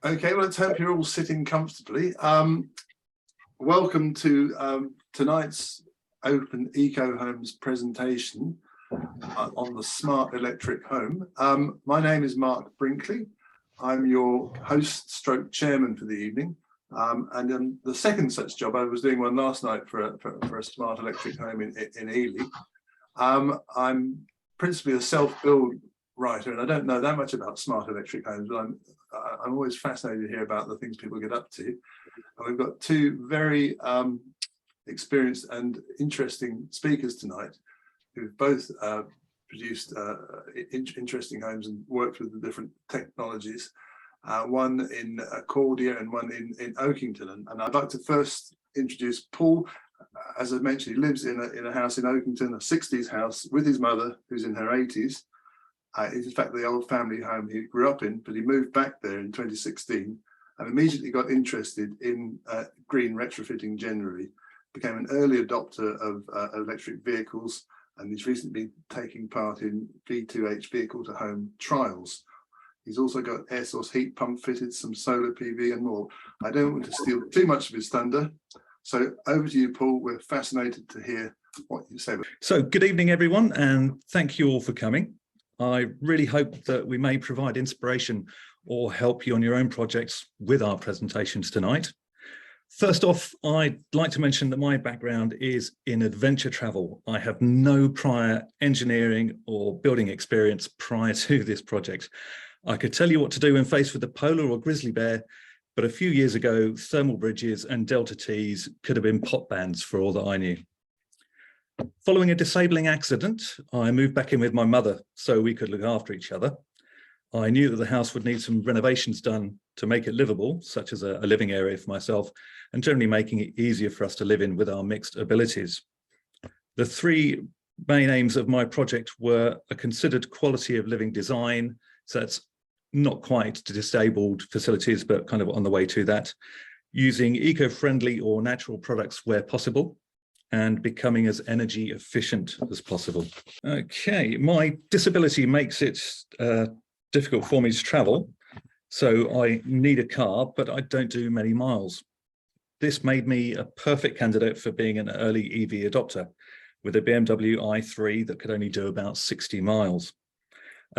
Okay, well, let's hope you're all sitting comfortably. Welcome to tonight's Open Eco Homes presentation on the smart electric home. My name is Mark Brinkley. I'm your host stroke chairman for the evening. And the second such job, I was doing one last night for a smart electric home in Ely. I'm principally a self-build writer, and I don't know that much about smart electric homes, but I'm always fascinated to hear about the things people get up to. And we've got two very experienced and interesting speakers tonight who've both produced interesting homes and worked with the different technologies. One in Cordia and one in Oakington. And I'd like to first introduce Paul. As I mentioned, he lives in a house in Oakington, a 60s house with his mother, who's in her 80s. It's in fact the old family home he grew up in, but he moved back there in 2016 and immediately got interested in green retrofitting generally, became an early adopter of electric vehicles, and he's recently been taking part in V2H vehicle to home trials. He's also got air source heat pump fitted, some solar PV and more. I don't want to steal too much of his thunder. So over to you, Paul. We're fascinated to hear what you say. So good evening, everyone, and thank you all for coming. I really hope that we may provide inspiration or help you on your own projects with our presentations tonight. First off, I'd like to mention that my background is in adventure travel. I have no prior engineering or building experience prior to this project. I could tell you what to do when faced with a polar or grizzly bear, but a few years ago, thermal bridges and Delta Ts could have been pot bands for all that I knew. Following a disabling accident, I moved back in with my mother so we could look after each other. I knew that the house would need some renovations done to make it livable, such as a living area for myself, and generally making it easier for us to live in with our mixed abilities. The three main aims of my project were a considered quality of living design, so that's not quite to disabled facilities, but kind of on the way to that, using eco-friendly or natural products where possible, and becoming as energy efficient as possible. Okay, my disability makes it difficult for me to travel, so I need a car, but I don't do many miles. This made me a perfect candidate for being an early EV adopter, with a BMW i3 that could only do about 60 miles.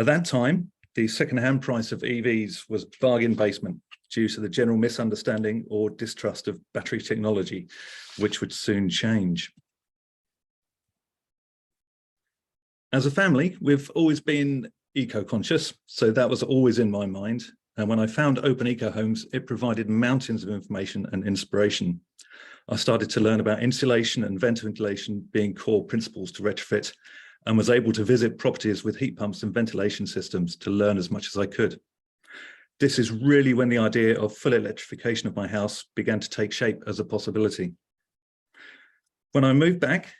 At that time, the second-hand price of EVs was bargain basement due to the general misunderstanding or distrust of battery technology, which would soon change. As a family, we've always been eco-conscious, so that was always in my mind. And when I found Open Eco Homes, it provided mountains of information and inspiration. I started to learn about insulation and ventilation being core principles to retrofit, and was able to visit properties with heat pumps and ventilation systems to learn as much as I could. This is really when the idea of full electrification of my house began to take shape as a possibility. When I moved back,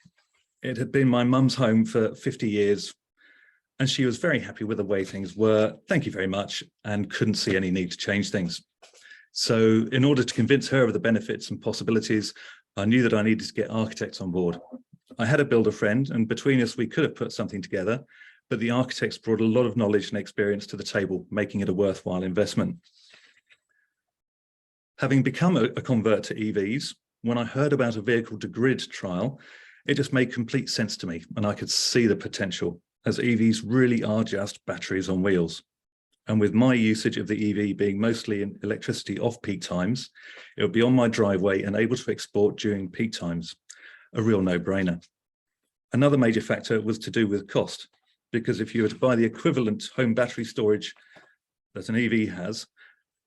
it had been my mum's home for 50 years, and she was very happy with the way things were, thank you very much, and couldn't see any need to change things. So in order to convince her of the benefits and possibilities, I knew that I needed to get architects on board. I had a builder friend, and between us, we could have put something together, but the architects brought a lot of knowledge and experience to the table, making it a worthwhile investment. Having become a convert to EVs, when I heard about a vehicle to grid trial, it just made complete sense to me, and I could see the potential, as EVs really are just batteries on wheels. And with my usage of the EV being mostly in electricity off peak times, it would be on my driveway and able to export during peak times. A real no-brainer. Another major factor was to do with cost, because if you were to buy the equivalent home battery storage that an EV has,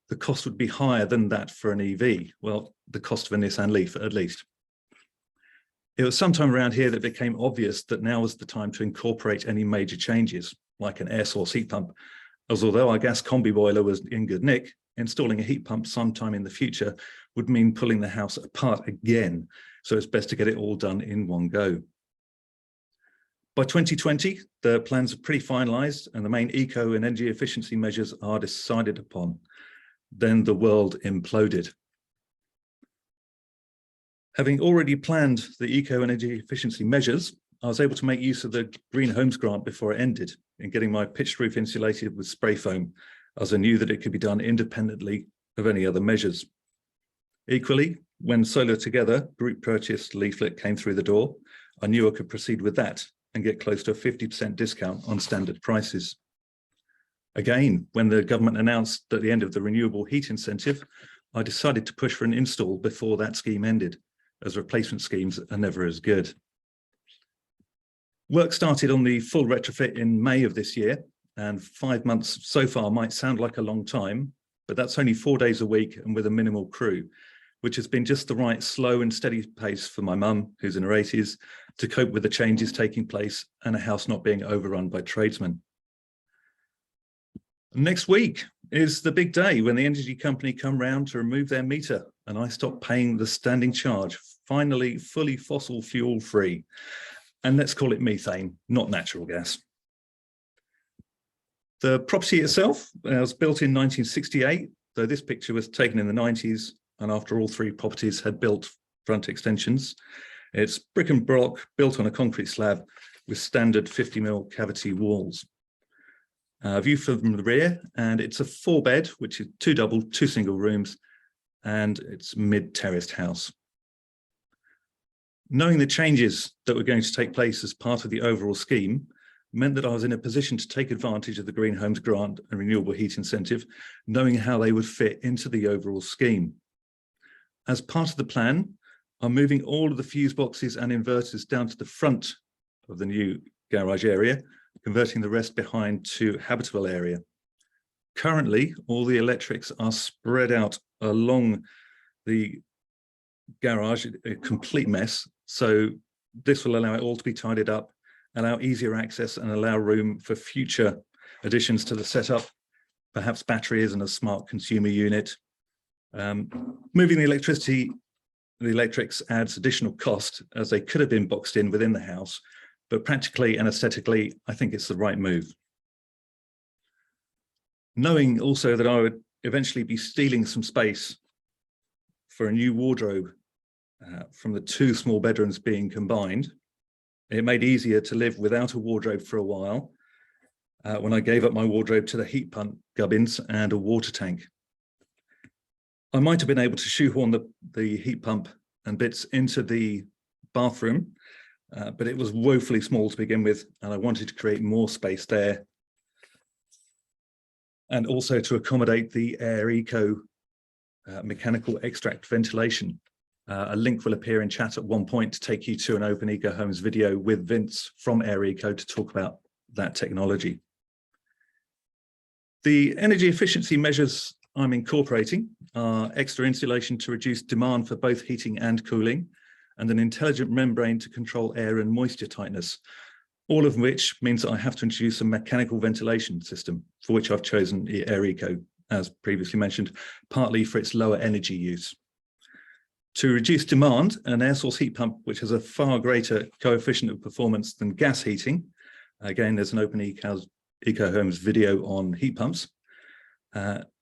the cost would be higher than that for an EV. Well, the cost of a Nissan Leaf at least. It was sometime around here that it became obvious that now was the time to incorporate any major changes, like an air source heat pump, as although our gas combi boiler was in good nick, installing a heat pump sometime in the future would mean pulling the house apart again. So it's best to get it all done in one go. By 2020, the plans are pretty finalized and the main eco and energy efficiency measures are decided upon. Then the world imploded. Having already planned the eco and energy efficiency measures, I was able to make use of the Green Homes Grant before it ended in getting my pitched roof insulated with spray foam, as I knew that it could be done independently of any other measures. Equally, when Solar Together group purchase leaflet came through the door, I knew I could proceed with that and get close to a 50% discount on standard prices. Again, when the government announced at the end of the renewable heat incentive, I decided to push for an install before that scheme ended, as replacement schemes are never as good. Work started on the full retrofit in May of this year, and 5 months so far might sound like a long time, but that's only 4 days a week and with a minimal crew, which has been just the right slow and steady pace for my mum, who's in her 80s, to cope with the changes taking place and a house not being overrun by tradesmen. Next week is the big day when the energy company come round to remove their meter and I stop paying the standing charge, finally fully fossil fuel free. And let's call it methane, not natural gas. The property itself was built in 1968, though this picture was taken in the 90s and after all 3 properties had built front extensions. It's brick and block built on a concrete slab with standard 50mm cavity walls. View from the rear, and it's a 4-bed, which is 2 double, 2 single rooms, and it's mid-terraced house. Knowing the changes that were going to take place as part of the overall scheme meant that I was in a position to take advantage of the Green Homes Grant and Renewable Heat Incentive, knowing how they would fit into the overall scheme. As part of the plan, I'm moving all of the fuse boxes and inverters down to the front of the new garage area, converting the rest behind to habitable area. Currently, all the electrics are spread out along the garage, a complete mess. So this will allow it all to be tidied up, allow easier access and allow room for future additions to the setup, perhaps batteries and a smart consumer unit. Moving the electrics adds additional cost as they could have been boxed in within the house, but practically and aesthetically, I think it's the right move. Knowing also that I would eventually be stealing some space for a new wardrobe from the 2 small bedrooms being combined, it made it easier to live without a wardrobe for a while when I gave up my wardrobe to the heat pump gubbins and a water tank. I might have been able to shoehorn the heat pump and bits into the bathroom, but it was woefully small to begin with, and I wanted to create more space there. And also to accommodate the Air Eco mechanical extract ventilation. A link will appear in chat at one point to take you to an Open Eco Homes video with Vince from Air Eco to talk about that technology. The energy efficiency measures I'm incorporating are extra insulation to reduce demand for both heating and cooling, and an intelligent membrane to control air and moisture tightness, all of which means that I have to introduce a mechanical ventilation system, for which I've chosen Air Eco, as previously mentioned, partly for its lower energy use. To reduce demand, an air source heat pump, which has a far greater coefficient of performance than gas heating. Again, there's an Open Eco Homes video on heat pumps.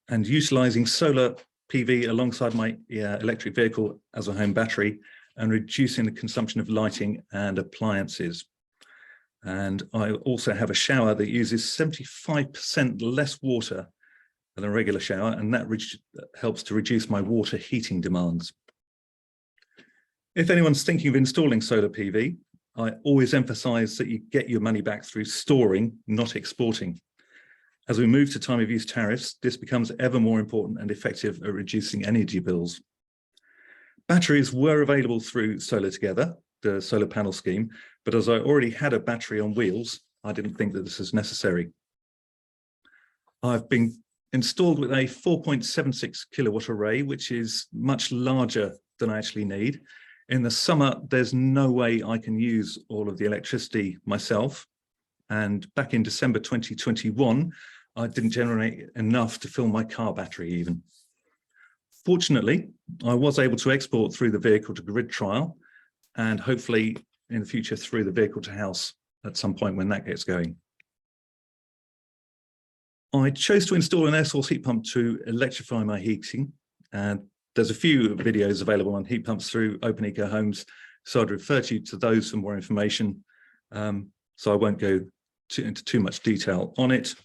And utilising solar PV alongside my electric vehicle as a home battery and reducing the consumption of lighting and appliances. And I also have a shower that uses 75% less water than a regular shower, and that helps to reduce my water heating demands. If anyone's thinking of installing solar PV, I always emphasize that you get your money back through storing, not exporting. As we move to time of use tariffs, this becomes ever more important and effective at reducing energy bills. Batteries were available through Solar Together, the solar panel scheme, but as I already had a battery on wheels, I didn't think that this was necessary. I've been installed with a 4.76 kilowatt array, which is much larger than I actually need. In the summer, there's no way I can use all of the electricity myself. And back in December 2021, I didn't generate enough to fill my car battery even. Fortunately, I was able to export through the vehicle to grid trial, and hopefully in the future through the vehicle to house at some point when that gets going. I chose to install an air source heat pump to electrify my heating, and there's a few videos available on heat pumps through Open Eco Homes, so I'd refer you to those for more information. So I won't go into too much detail on it.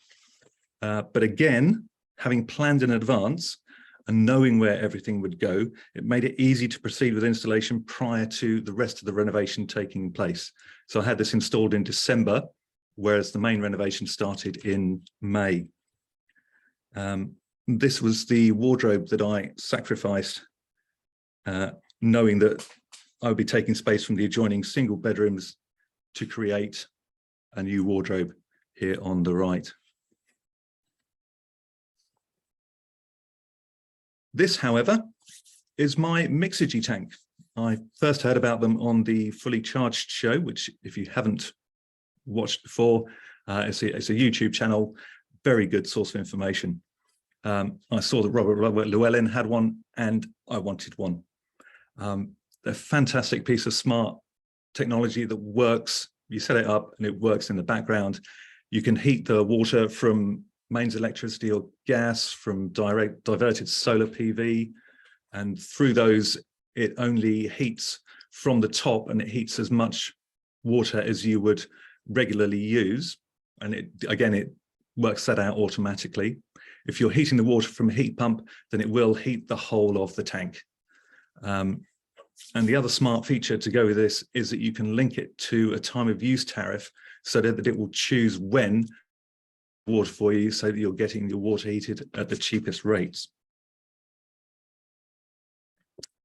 But again, having planned in advance, and knowing where everything would go, it made it easy to proceed with installation prior to the rest of the renovation taking place. So I had this installed in December, whereas the main renovation started in May. This was the wardrobe that I sacrificed, knowing that I would be taking space from the adjoining single bedrooms to create a new wardrobe here on the right. This, however, is my Mixergy tank. I first heard about them on the Fully Charged show, which if you haven't watched before, it's a YouTube channel, very good source of information. I saw that Robert Llewellyn had one and I wanted one. A fantastic piece of smart technology that works. You set it up and it works in the background. You can heat the water from mains electricity or gas, from diverted solar PV, and through those it only heats from the top, and it heats as much water as you would regularly use, and it works that out automatically. If you're heating the water from a heat pump, then it will heat the whole of the tank. And the other smart feature to go with this is that you can link it to a time of use tariff so that it will choose when water for you, so that you're getting your water heated at the cheapest rates.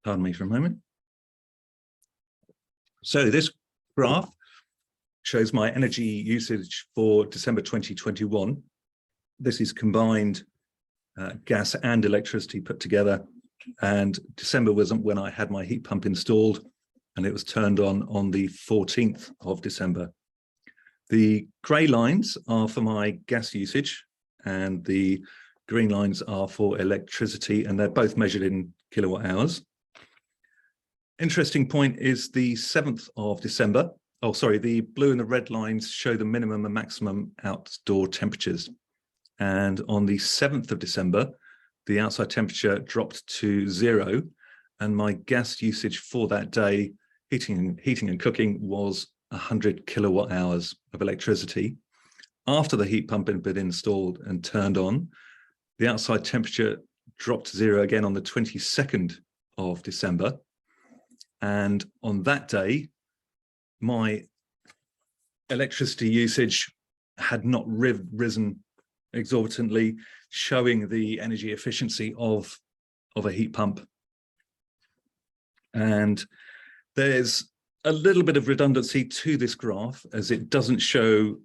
Pardon me for a moment. So this graph shows my energy usage for December 2021. This is combined gas and electricity put together. And December was when I had my heat pump installed, and it was turned on the 14th of December. The grey lines are for my gas usage and the green lines are for electricity, and they're both measured in kilowatt hours. Interesting point is the 7th of December. Oh, sorry, the blue and the red lines show the minimum and maximum outdoor temperatures. And on the 7th of December, the outside temperature dropped to 0, and my gas usage for that day, heating and cooking, was 100 kilowatt hours of electricity. After the heat pump had been installed and turned on, the outside temperature dropped to 0 again on the 22nd of December. And on that day, my electricity usage had not risen exorbitantly, showing the energy efficiency of a heat pump. And there's a little bit of redundancy to this graph, as it doesn't show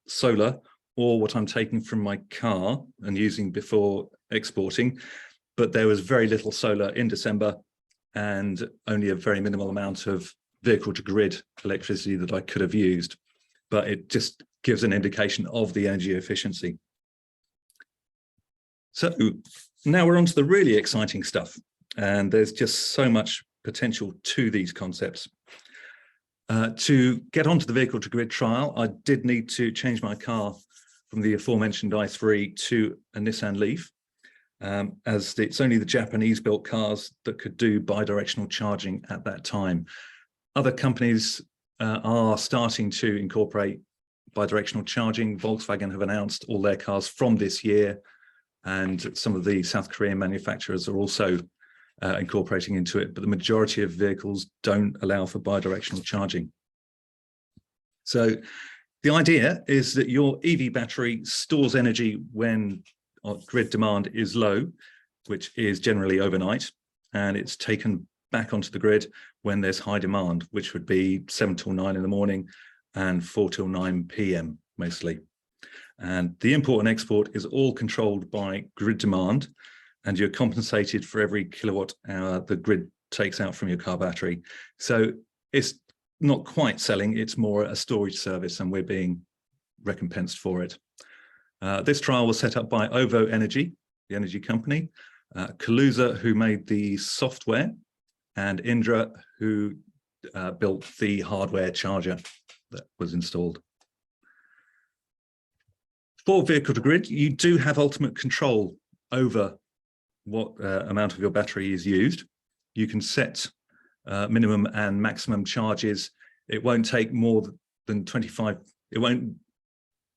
solar or what I'm taking from my car and using before exporting, but there was very little solar in December and only a very minimal amount of vehicle to grid electricity that I could have used, but it just gives an indication of the energy efficiency. So now we're on to the really exciting stuff, and there's just so much potential to these concepts. To get onto the vehicle to grid trial, I did need to change my car from the aforementioned i3 to a Nissan Leaf, as it's only the Japanese built cars that could do bi-directional charging at that time. Other companies are starting to incorporate bi-directional charging. Volkswagen have announced all their cars from this year, and some of the South Korean manufacturers are also incorporating into it, but the majority of vehicles don't allow for bi-directional charging. So the idea is that your EV battery stores energy when grid demand is low, which is generally overnight, and it's taken back onto the grid when there's high demand, which would be 7 till 9 in the morning and 4 till 9 p.m. mostly. And the import and export is all controlled by grid demand, and you're compensated for every kilowatt hour the grid takes out from your car battery. So it's not quite selling, it's more a storage service, and we're being recompensed for it. This trial was set up by OVO Energy, the energy company, Kaluza, who made the software, and Indra, who built the hardware charger that was installed. For vehicle to grid, you do have ultimate control over what amount of your battery is used. You can set minimum and maximum charges. It won't take more than 25, it won't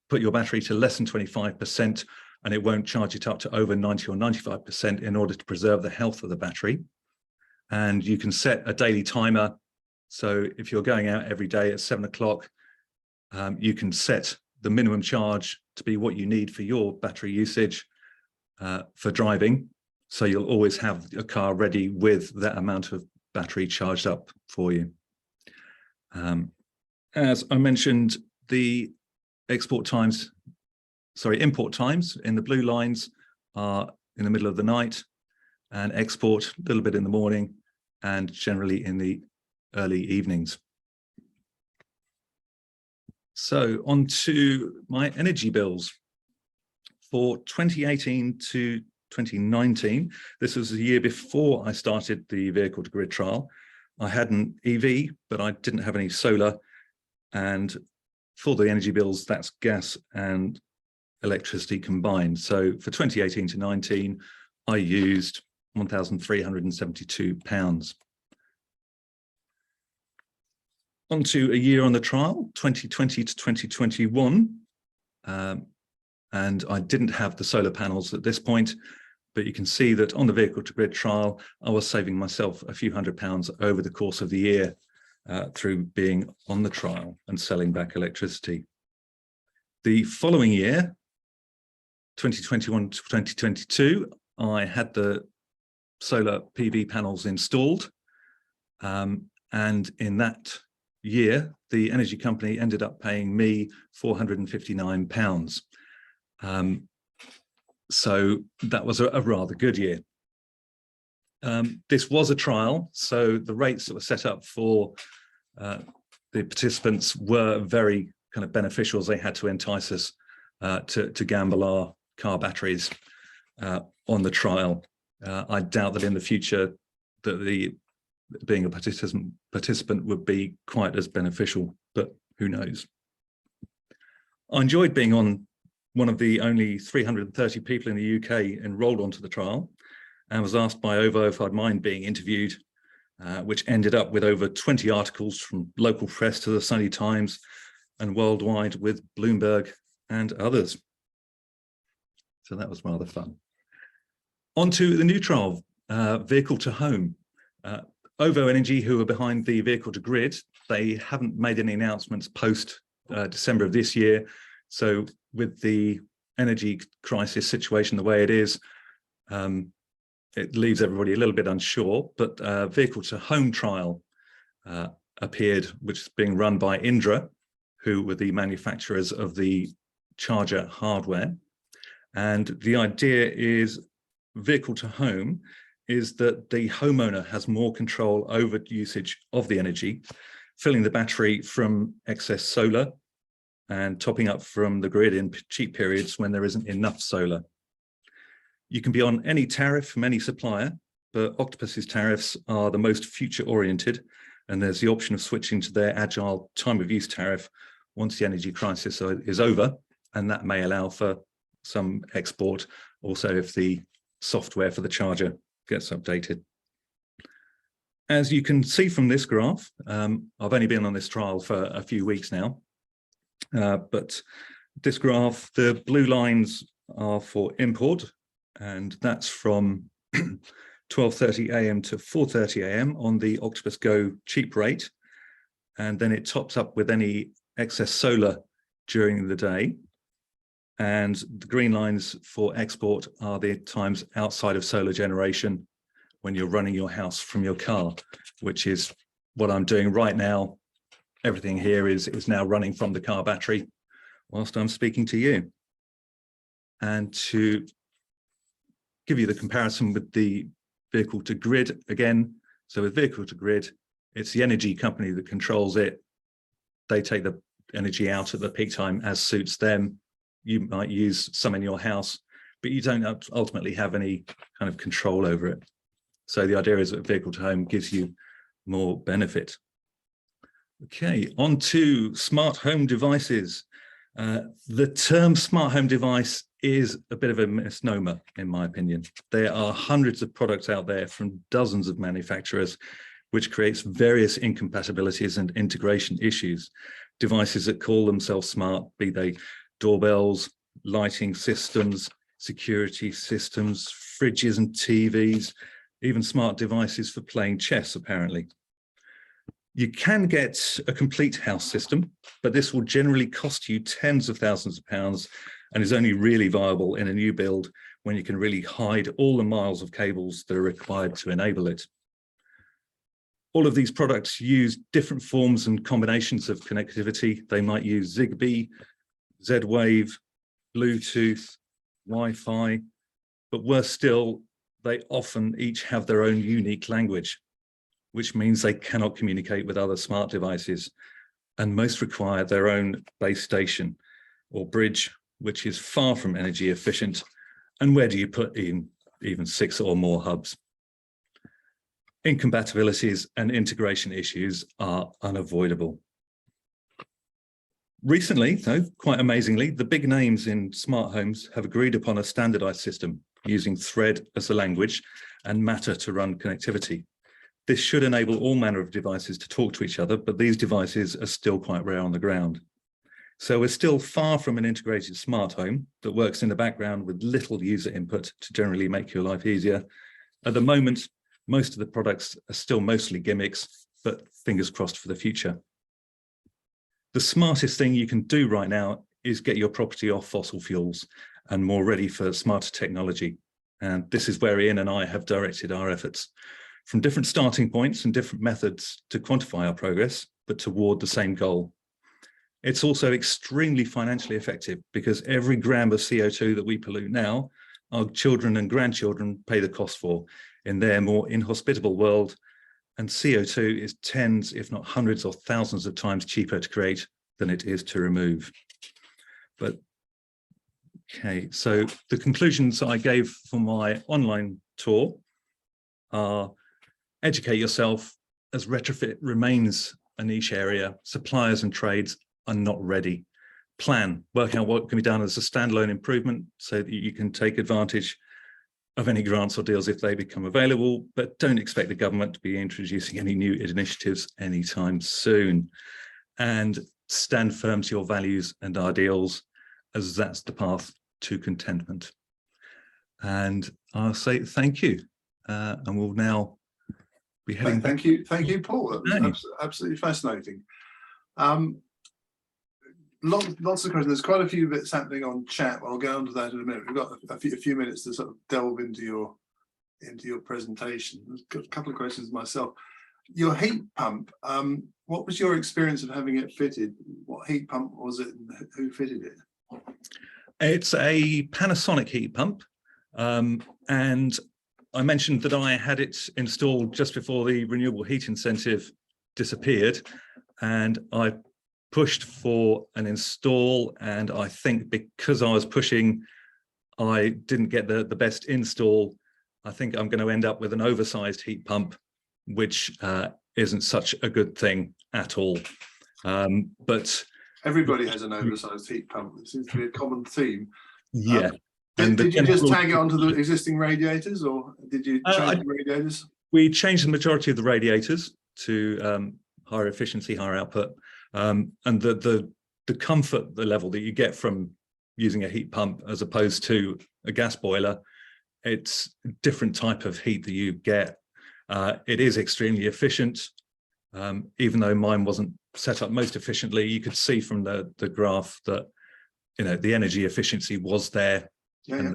put your battery to less than 25% and it won't charge it up to over 90 or 95% in order to preserve the health of the battery. And you can set a daily timer. So if you're going out every day at 7 o'clock, you can set the minimum charge to be what you need for your battery usage for driving. So you'll always have a car ready with that amount of battery charged up for you. As I mentioned, the import times in the blue lines are in the middle of the night, and export a little bit in the morning and generally in the early evenings. So on to my energy bills. For 2018 to 2019, this was the year before I started the vehicle to grid trial. I had an EV, but I didn't have any solar. And for the energy bills, that's gas and electricity combined. So for 2018 to 19, I used £1,372. On to a year on the trial, 2020 to 2021. And I didn't have the solar panels at this point, but you can see that on the vehicle to grid trial, I was saving myself a few £100s over the course of the year through being on the trial and selling back electricity. The following year, 2021 to 2022, I had the solar PV panels installed. And in that year, the energy company ended up paying me £459. So that was a rather good year. This was a trial, so the rates that were set up for the participants were very kind of beneficial, as they had to entice us to gamble our car batteries on the trial. I doubt that in the future that being a participant would be quite as beneficial, but who knows. I enjoyed being on one of the only 330 people in the UK enrolled onto the trial, and was asked by OVO if I'd mind being interviewed, which ended up with over 20 articles from local press to the Sunday Times and worldwide with Bloomberg and others. So that was rather fun. On to the new trial, vehicle to home. OVO Energy, who are behind the vehicle to grid, they haven't made any announcements post December of this year. So with the energy crisis situation the way it is, it leaves everybody a little bit unsure, but vehicle to home trial appeared, which is being run by Indra, who were the manufacturers of the charger hardware. And the idea is vehicle to home is that the homeowner has more control over usage of the energy, filling the battery from excess solar and topping up from the grid in cheap periods when there isn't enough solar. You can be on any tariff from any supplier, but Octopus's tariffs are the most future-oriented, and there's the option of switching to their agile time-of-use tariff once the energy crisis is over, and that may allow for some export, also if the software for the charger gets updated. As you can see from this graph, I've only been on this trial for a few weeks now, but this graph, the blue lines are for import, and that's from 12:30 a.m. to 4:30 a.m. on the Octopus Go cheap rate, and then it tops up with any excess solar during the day. And the green lines for export are the times outside of solar generation when you're running your house from your car, which is what I'm doing right now. Everything here is now running from the car battery whilst I'm speaking to you. And to give you the comparison with the vehicle to grid again, so with vehicle to grid, it's the energy company that controls it. They take the energy out at the peak time as suits them. You might use some in your house, but you don't ultimately have any kind of control over it. So the idea is that vehicle to home gives you more benefit. Okay, on to smart home devices. The term smart home device is a bit of a misnomer, in my opinion. There are hundreds of products out there from dozens of manufacturers, which creates various incompatibilities and integration issues. Devices that call themselves smart, be they doorbells, lighting systems, security systems, fridges and TVs, even smart devices for playing chess, apparently. You can get a complete house system, but this will generally cost you tens of thousands of pounds and is only really viable in a new build when you can really hide all the miles of cables that are required to enable it. All of these products use different forms and combinations of connectivity. They might use Zigbee, Z-Wave, Bluetooth, Wi-Fi, but worse still, they often each have their own unique language, which means they cannot communicate with other smart devices, and most require their own base station or bridge, which is far from energy efficient. And where do you put in even 6 or more hubs? Incompatibilities and integration issues are unavoidable. Recently, though, quite amazingly, the big names in smart homes have agreed upon a standardized system using Thread as the language and Matter to run connectivity. This should enable all manner of devices to talk to each other, but these devices are still quite rare on the ground. So we're still far from an integrated smart home that works in the background with little user input to generally make your life easier. At the moment, most of the products are still mostly gimmicks, but fingers crossed for the future. The smartest thing you can do right now is get your property off fossil fuels and more ready for smarter technology. And this is where Ian and I have directed our efforts, from different starting points and different methods to quantify our progress, but toward the same goal. It's also extremely financially effective because every gram of CO2 that we pollute now, our children and grandchildren pay the cost for in their more inhospitable world. And CO2 is tens, if not hundreds or thousands of times cheaper to create than it is to remove. But okay, so the conclusions I gave for my online tour are: educate yourself, as retrofit remains a niche area. Suppliers and trades are not ready. Plan, work out what can be done as a standalone improvement so that you can take advantage of any grants or deals if they become available, but don't expect the government to be introducing any new initiatives anytime soon. And stand firm to your values and ideals, as that's the path to contentment. And I'll say thank you, and we'll now be heading. Thank you, Paul. That was absolutely fascinating. Lots of questions. There's quite a few bits happening on chat. I'll go on to that in a minute. We've got a few minutes to sort of delve into your presentation. There's got a couple of questions myself. Your heat pump. What was your experience of having it fitted? What heat pump was it, and who fitted it? It's a Panasonic heat pump, and I mentioned that I had it installed just before the renewable heat incentive disappeared, and I pushed for an install, and I think because I was pushing, I didn't get the best install. I think I'm going to end up with an oversized heat pump, which isn't such a good thing at all. But everybody has an oversized heat pump. It seems to be a common theme. Yeah. Did you just tag it onto the existing radiators, or did you change the radiators? We changed the majority of the radiators to higher efficiency, higher output. And the comfort, the level that you get from using a heat pump as opposed to a gas boiler, it's a different type of heat that you get. It is extremely efficient, even though mine wasn't set up most efficiently. You could see from the graph that the energy efficiency was there. Yeah.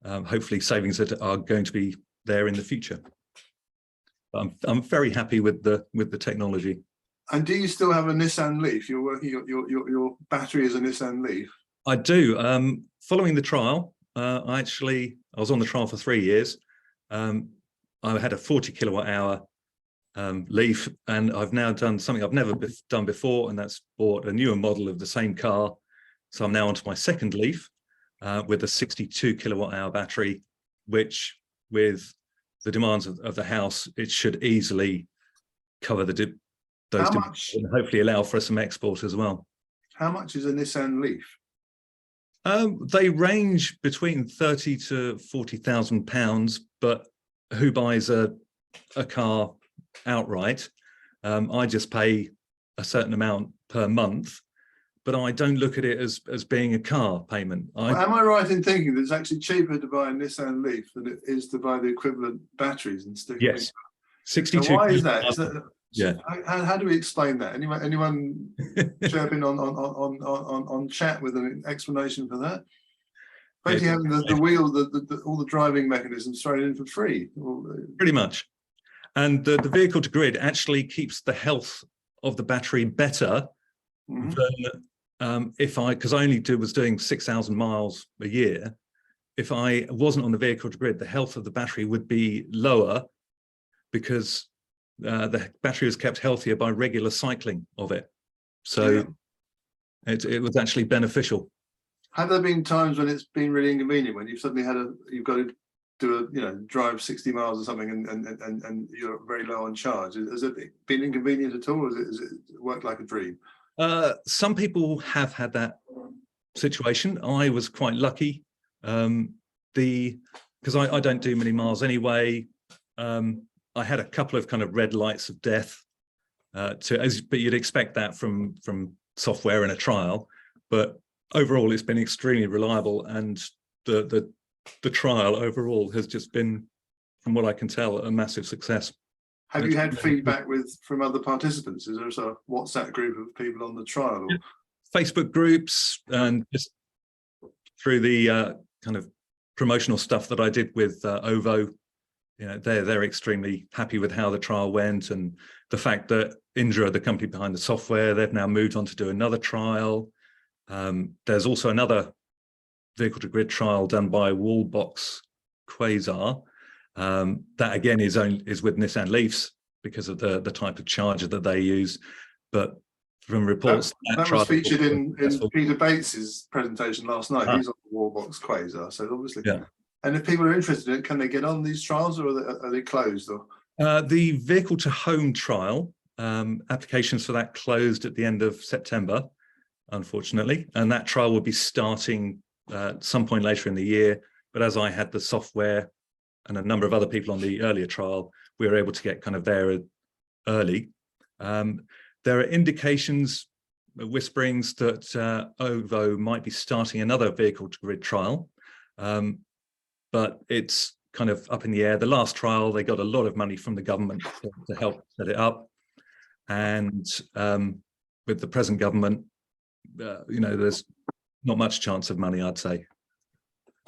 And, hopefully savings that are going to be there in the future. I'm very happy with the technology. And do you still have a Nissan Leaf? You're working your battery is a Nissan Leaf? I do. Following the trial, I was on the trial for 3 years. I had a 40 kilowatt hour Leaf, and I've now done something I've never done before, and that's bought a newer model of the same car. So I'm now onto my second Leaf with a 62 kilowatt hour battery, which with the demands of the house, it should easily cover those demands and hopefully allow for some export as well. How much is a Nissan Leaf? They range between 30 to 40,000 pounds, but who buys a car outright? I just pay a certain amount per month, but I don't look at it as being a car payment. Well, am I right in thinking that it's actually cheaper to buy a Nissan Leaf than it is to buy the equivalent batteries and stick them in? Yes, So 62. why is that? Is that Yeah. How do we explain that? Anyone chirping on chat with an explanation for that? Basically having the wheel, all the driving mechanisms thrown in for free. Pretty much. And the vehicle to grid actually keeps the health of the battery better than because I only was doing 6,000 miles a year. If I wasn't on the vehicle to grid, the health of the battery would be lower because the battery was kept healthier by regular cycling of it. So it was actually beneficial. Have there been times when it's been really inconvenient, when you've suddenly you've got to do drive 60 miles or something and you're very low on charge? Has it been inconvenient at all, or has it worked like a dream? Some people have had that situation. I was quite lucky because I don't do many miles anyway. I had a couple of kind of red lights of death but you'd expect that from software in a trial, but overall it's been extremely reliable, and the trial overall has just been, from what I can tell, a massive success. Have you had feedback from other participants? Is there a WhatsApp group of people on the trial? Or? Facebook groups, and just through the kind of promotional stuff that I did with OVO, they're extremely happy with how the trial went, and the fact that Indra, the company behind the software, they've now moved on to do another trial. There's also another vehicle to grid trial done by Wallbox Quasar. That again is with Nissan Leafs because of the type of charger that they use. But from reports, that was featured in Peter Bates's presentation last night. He's on the Wallbox Quasar, so obviously. Yeah. And if people are interested in it, can they get on these trials, or are they closed? Or the vehicle to home trial applications for that closed at the end of September, unfortunately, and that trial will be starting at some point later in the year. But as I had the software and a number of other people on the earlier trial, we were able to get kind of there early. There are indications, whisperings that OVO might be starting another vehicle to grid trial, but it's kind of up in the air. The last trial, they got a lot of money from the government to help set it up, and with the present government, there's not much chance of money, I'd say.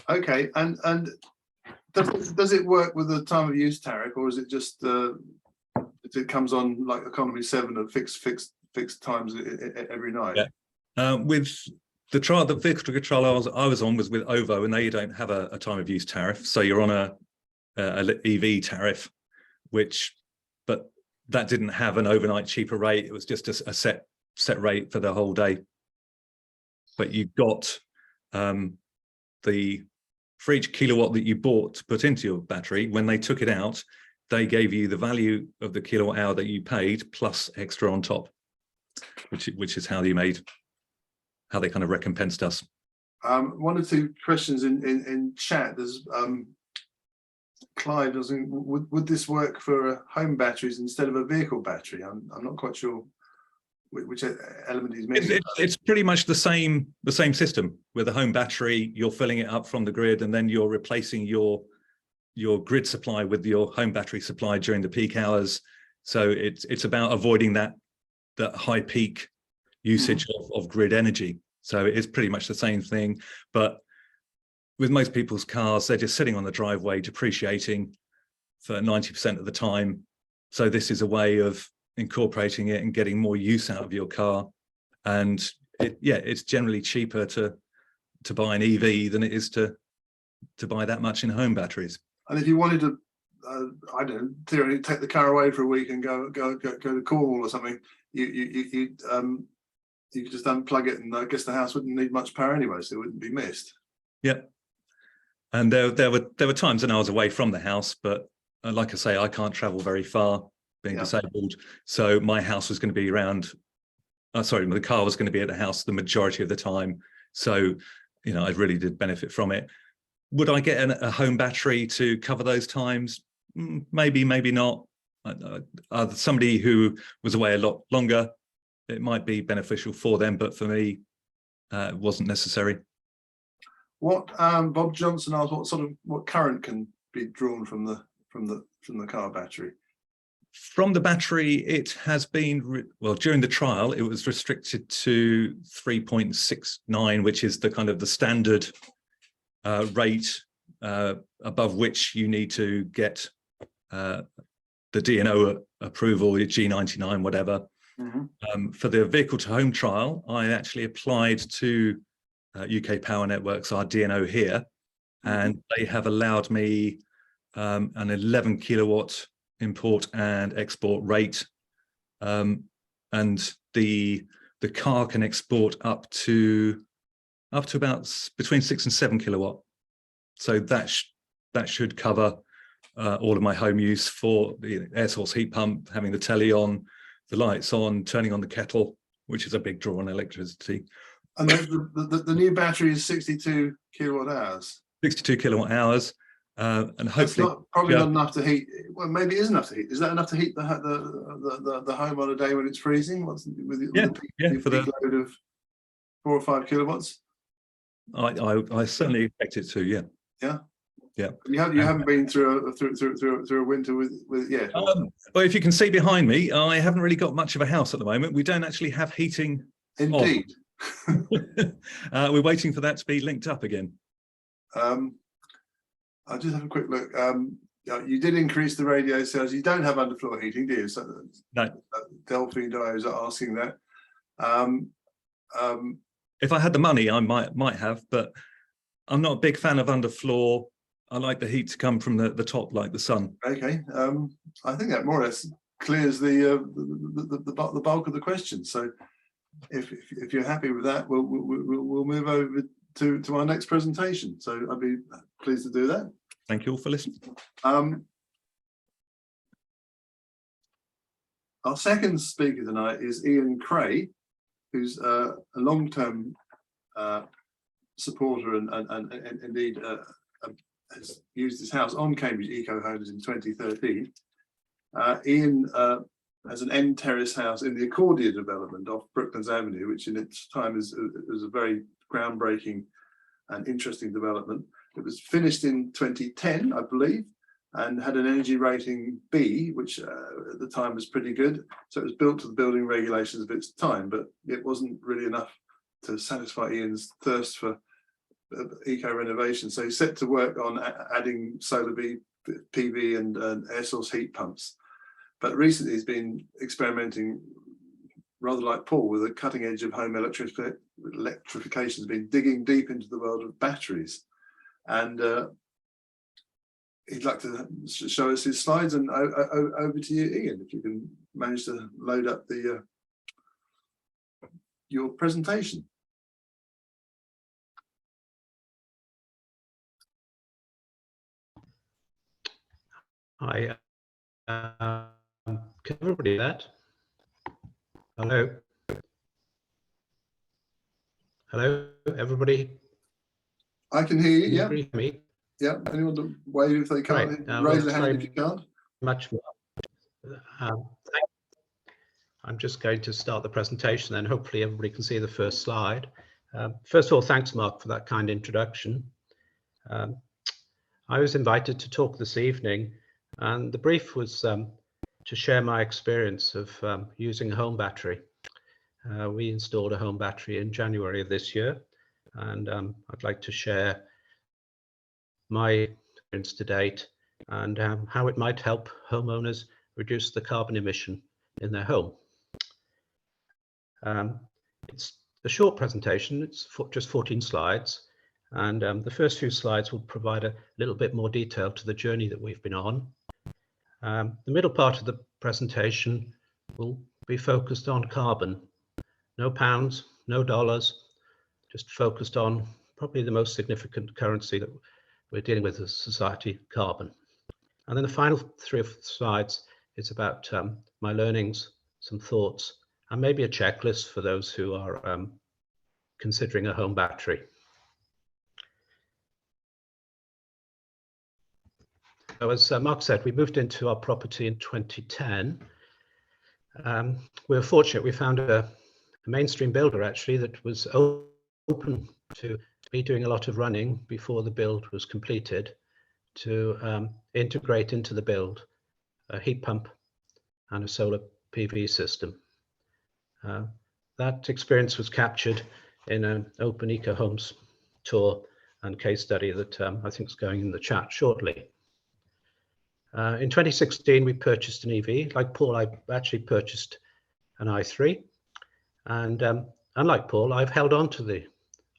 Okay, and does it work with the time of use tariff, or is it just it comes on like economy 7 at fixed times every night? Yeah. With the trial, the vehicle to grid trial I was on was with OVO, and they don't have a time of use tariff, so you're on a EV tariff, but that didn't have an overnight cheaper rate. It was just a set rate for the whole day. But you got for each kilowatt that you bought to put into your battery, when they took it out, they gave you the value of the kilowatt hour that you paid plus extra on top, which is how they kind of recompensed us. One or two questions in chat. There's Clive, would this work for home batteries instead of a vehicle battery? I'm not quite sure which element he's missing. It's pretty much the same system. With a home battery, you're filling it up from the grid, and then you're replacing your grid supply with your home battery supply during the peak hours. So it's about avoiding that high peak usage of grid energy. So it's pretty much the same thing, but with most people's cars, they're just sitting on the driveway depreciating for 90% of the time. So this is a way of incorporating it and getting more use out of your car. And it's generally cheaper to buy an EV than it is to buy that much in home batteries. And if you wanted to, I don't know, theoretically take the car away for a week and go to Cornwall or something, you could just unplug it, and I guess the house wouldn't need much power anyway, so it wouldn't be missed. Yeah. And there were times when I was away from the house, but like I say, I can't travel very far being disabled. So my house was going to be around, the car was going to be at the house the majority of the time. So, I really did benefit from it. Would I get a home battery to cover those times? Maybe, maybe not. Somebody who was away a lot longer, it might be beneficial for them, but for me, wasn't necessary. What Bob Johnson asked, what current can be drawn from the car battery? From the battery, it has been, well, during the trial, it was restricted to 3.69, which is the kind of the standard rate above which you need to get the DNO approval, your G99, whatever. For the vehicle to home trial, I actually applied to UK Power Networks, our DNO here, and they have allowed me an 11 kilowatt import and export rate, and the car can export up to about between 6 and 7 kilowatt. So that should cover all of my home use for the air source heat pump, having the telly on, the lights on, turning on the kettle, which is a big draw on electricity. And the new battery is 62 kilowatt hours. 62 kilowatt hours, and hopefully probably not enough to heat. Well, maybe it is enough to heat. Is that enough to heat the home on a day when it's freezing? For the load of 4 or 5 kilowatts. I certainly expect it to. Yeah. You haven't been through a winter with yet. Well, if you can see behind me, I haven't really got much of a house at the moment. We don't actually have heating. Indeed. We're waiting for that to be linked up again. I'll just have a quick look. You did increase the radio sales. You don't have underfloor heating, do you? So, no. Delphine Dyers are asking that. If I had the money, I might have, but I'm not a big fan of underfloor. I like the heat to come from the top, like the sun. Okay, I think that more or less clears the bulk of the questions. So, if you're happy with that, we'll move over to our next presentation. So I'd be pleased to do that. Thank you all for listening. Our second speaker tonight is Ian Cary, who's a long-term supporter and indeed has used his house on Cambridge Eco Homes in 2013. Ian has an end terrace house in the Accordia development off Brooklands Avenue, which in its time is a very groundbreaking and interesting development. It was finished in 2010, I believe, and had an energy rating B, which at the time was pretty good. So it was built to the building regulations of its time, but it wasn't really enough to satisfy Ian's thirst for eco renovation. So he set to work on adding solar PV and air source heat pumps. But recently he's been experimenting, rather like Paul, with the cutting edge of home electrification. Has been digging deep into the world of batteries. And he'd like to show us his slides, and over to you, Ian, if you can manage to load up your presentation. Hi, can everybody hear that? Hello? Hello, everybody? I can hear you, Can yeah. you hear me? Yeah, anyone to wave if they can't? Right. Raise their hand if you can't. Much more. I'm just going to start the presentation, and hopefully everybody can see the first slide. First of all, thanks, Mark, for that kind introduction. I was invited to talk this evening, and the brief was to share my experience of using a home battery. We installed a home battery in January of this year, and I'd like to share my experience to date and how it might help homeowners reduce the carbon emission in their home. It's a short presentation, it's just 14 slides, and the first few slides will provide a little bit more detail to the journey that we've been on. The middle part of the presentation will be focused on carbon. No pounds, no dollars, just focused on probably the most significant currency that we're dealing with as society, carbon. And then the final 3 slides is about my learnings, some thoughts, and maybe a checklist for those who are considering a home battery. So as Mark said, we moved into our property in 2010. We were fortunate, we found a mainstream builder actually that was open to be doing a lot of running before the build was completed to integrate into the build a heat pump and a solar PV system. That experience was captured in an Open Eco Homes tour and case study that I think is going in the chat shortly. In 2016, we purchased an EV. Like Paul, I actually purchased an i3. And unlike Paul, I've held on to the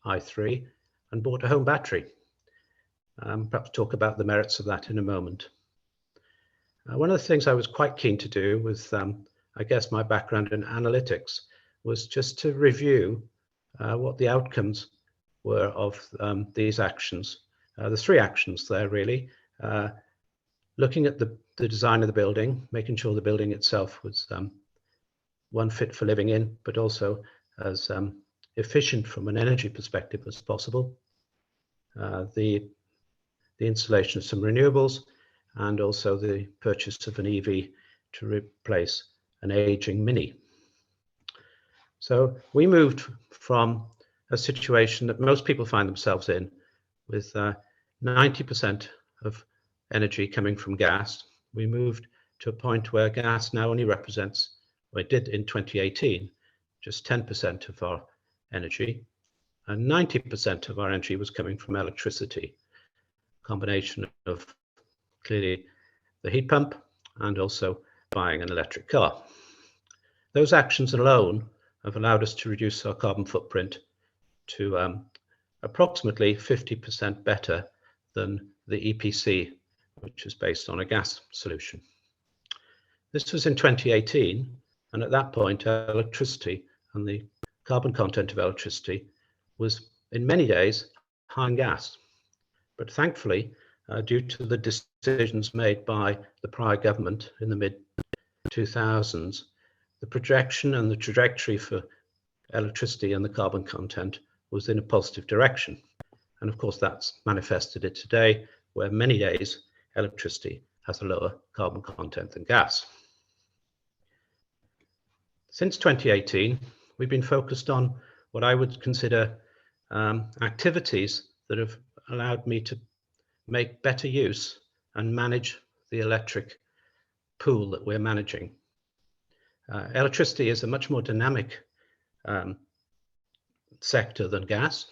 i3 and bought a home battery. Perhaps talk about the merits of that in a moment. One of the things I was quite keen to do with, I guess, my background in analytics was just to review what the outcomes were of these actions. The three actions there really, looking at the design of the building, making sure the building itself was one fit for living in, but also as efficient from an energy perspective as possible. The installation of some renewables, and also the purchase of an EV to replace an aging Mini. So we moved from a situation that most people find themselves in, with 90% of energy coming from gas. We moved to a point where gas now only represents, well, it did in 2018, just 10% of our energy, and 90% of our energy was coming from electricity, combination of clearly the heat pump and also buying an electric car. Those actions alone have allowed us to reduce our carbon footprint to approximately 50% better than the EPC, which is based on a gas solution. This was in 2018, and at that point, electricity and the carbon content of electricity was in many days high in gas. But thankfully, due to the decisions made by the prior government in the mid-2000s, the projection and the trajectory for electricity and the carbon content was in a positive direction. And of course, that's manifested it today, where many days electricity has a lower carbon content than gas. Since 2018, we've been focused on what I would consider activities that have allowed me to make better use and manage the electric pool that we're managing. Electricity is a much more dynamic sector than gas.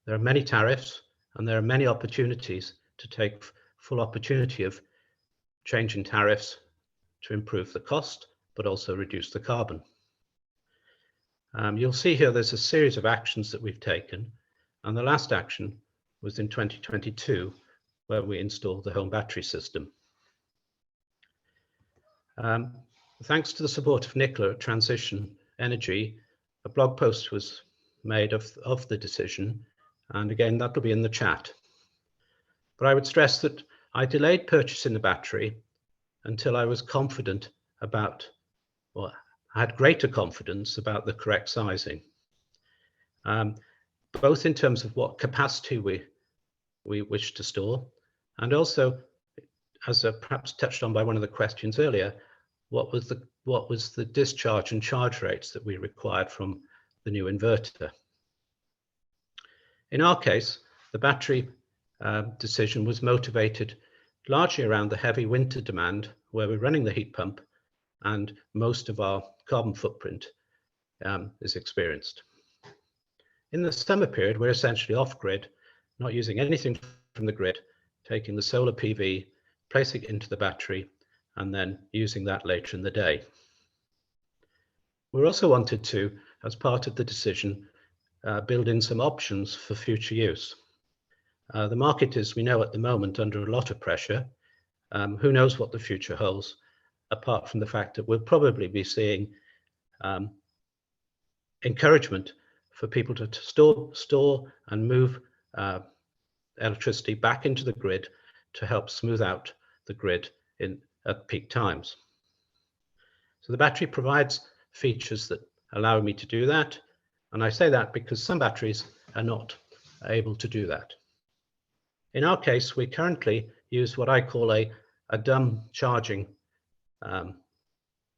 There are many tariffs and there are many opportunities to take full opportunity of changing tariffs to improve the cost, but also reduce the carbon. You'll see here there's a series of actions that we've taken, and the last action was in 2022, where we installed the home battery system. Thanks to the support of Nicola at Transition Energy, a blog post was made of the decision, and again, that'll be in the chat. But I would stress that I delayed purchasing the battery until I was confident about, or I had greater confidence about the correct sizing, both in terms of what capacity we wish to store, and also, as perhaps touched on by one of the questions earlier, what was the discharge and charge rates that we required from the new inverter. In our case, the battery decision was motivated largely around the heavy winter demand, where we're running the heat pump and most of our carbon footprint is experienced. In the summer period, we're essentially off-grid, not using anything from the grid, taking the solar PV, placing it into the battery, and then using that later in the day. We also wanted to, as part of the decision, build in some options for future use. The market is, we know at the moment, under a lot of pressure. Who knows what the future holds, apart from the fact that we'll probably be seeing encouragement for people to store and move electricity back into the grid to help smooth out the grid at peak times. So the battery provides features that allow me to do that. And I say that because some batteries are not able to do that. In our case, we currently use what I call a dumb charging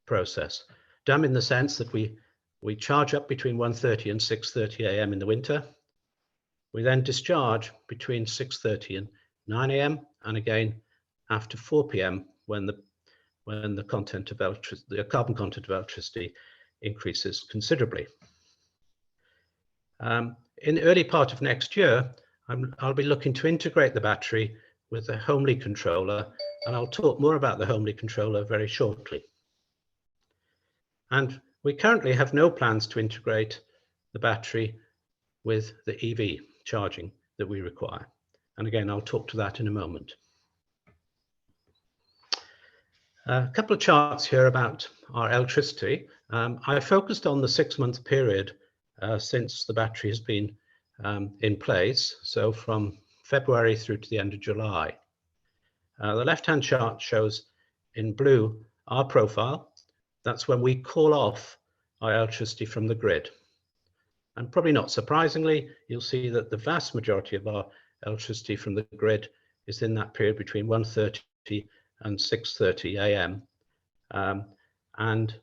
process. Dumb in the sense that we charge up between 1:30 and 6:30 a.m. in the winter, We then discharge between 6:30 and 9 a.m. and again after 4 p.m. when the content of the carbon content of electricity increases considerably. In the early part of next year, I'll be looking to integrate the battery with the Homely controller, and I'll talk more about the Homely controller very shortly. And we currently have no plans to integrate the battery with the EV charging that we require. And again, I'll talk to that in a moment. A couple of charts here about our electricity. I focused on the 6-month period since the battery has been in place, so from February through to the end of July. The left-hand chart shows in blue our profile. That's when we call off our electricity from the grid. And probably not surprisingly, you'll see that the vast majority of our electricity from the grid is in that period between 1:30 and 6:30 a.m. And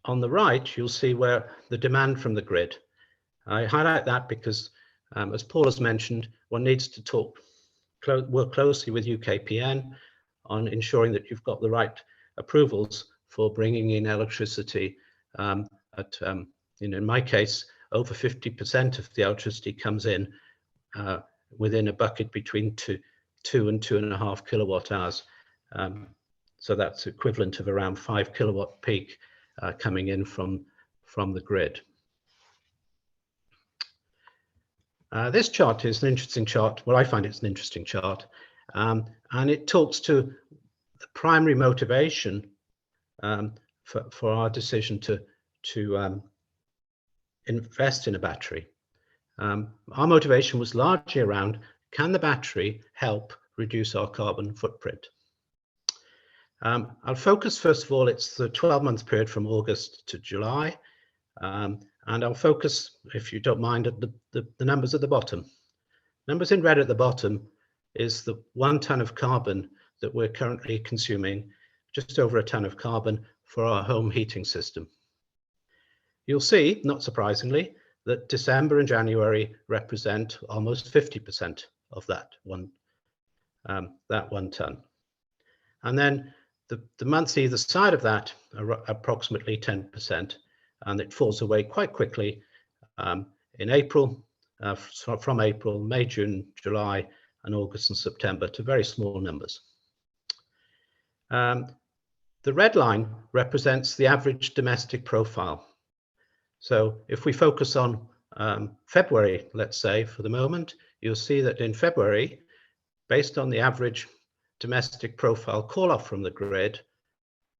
on the right, you'll see where the demand from the grid. I highlight that because, as Paul has mentioned, one needs to work closely with UKPN on ensuring that you've got the right approvals for bringing in electricity in my case, over 50% of the electricity comes in within a bucket between 2 and 2.5 kilowatt hours. So that's equivalent of around 5 kilowatt peak coming in from the grid. This chart is an interesting chart. Well, I find it's an interesting chart. And it talks to the primary motivation for our decision to invest in a battery. Our motivation was largely around, can the battery help reduce our carbon footprint? I'll focus, first of all, it's the 12-month period from August to July. And I'll focus, if you don't mind, at the numbers at the bottom. Numbers in red at the bottom is the 1 ton of carbon that we're currently consuming, just over a ton of carbon for our home heating system. You'll see, not surprisingly, that December and January represent almost 50% of that one ton. And then the months either side of that are approximately 10%, and it falls away quite quickly in April, from April, May, June, July, and August and September to very small numbers. The red line represents the average domestic profile. So if we focus on February, let's say, for the moment, you'll see that in February, based on the average domestic profile call off from the grid,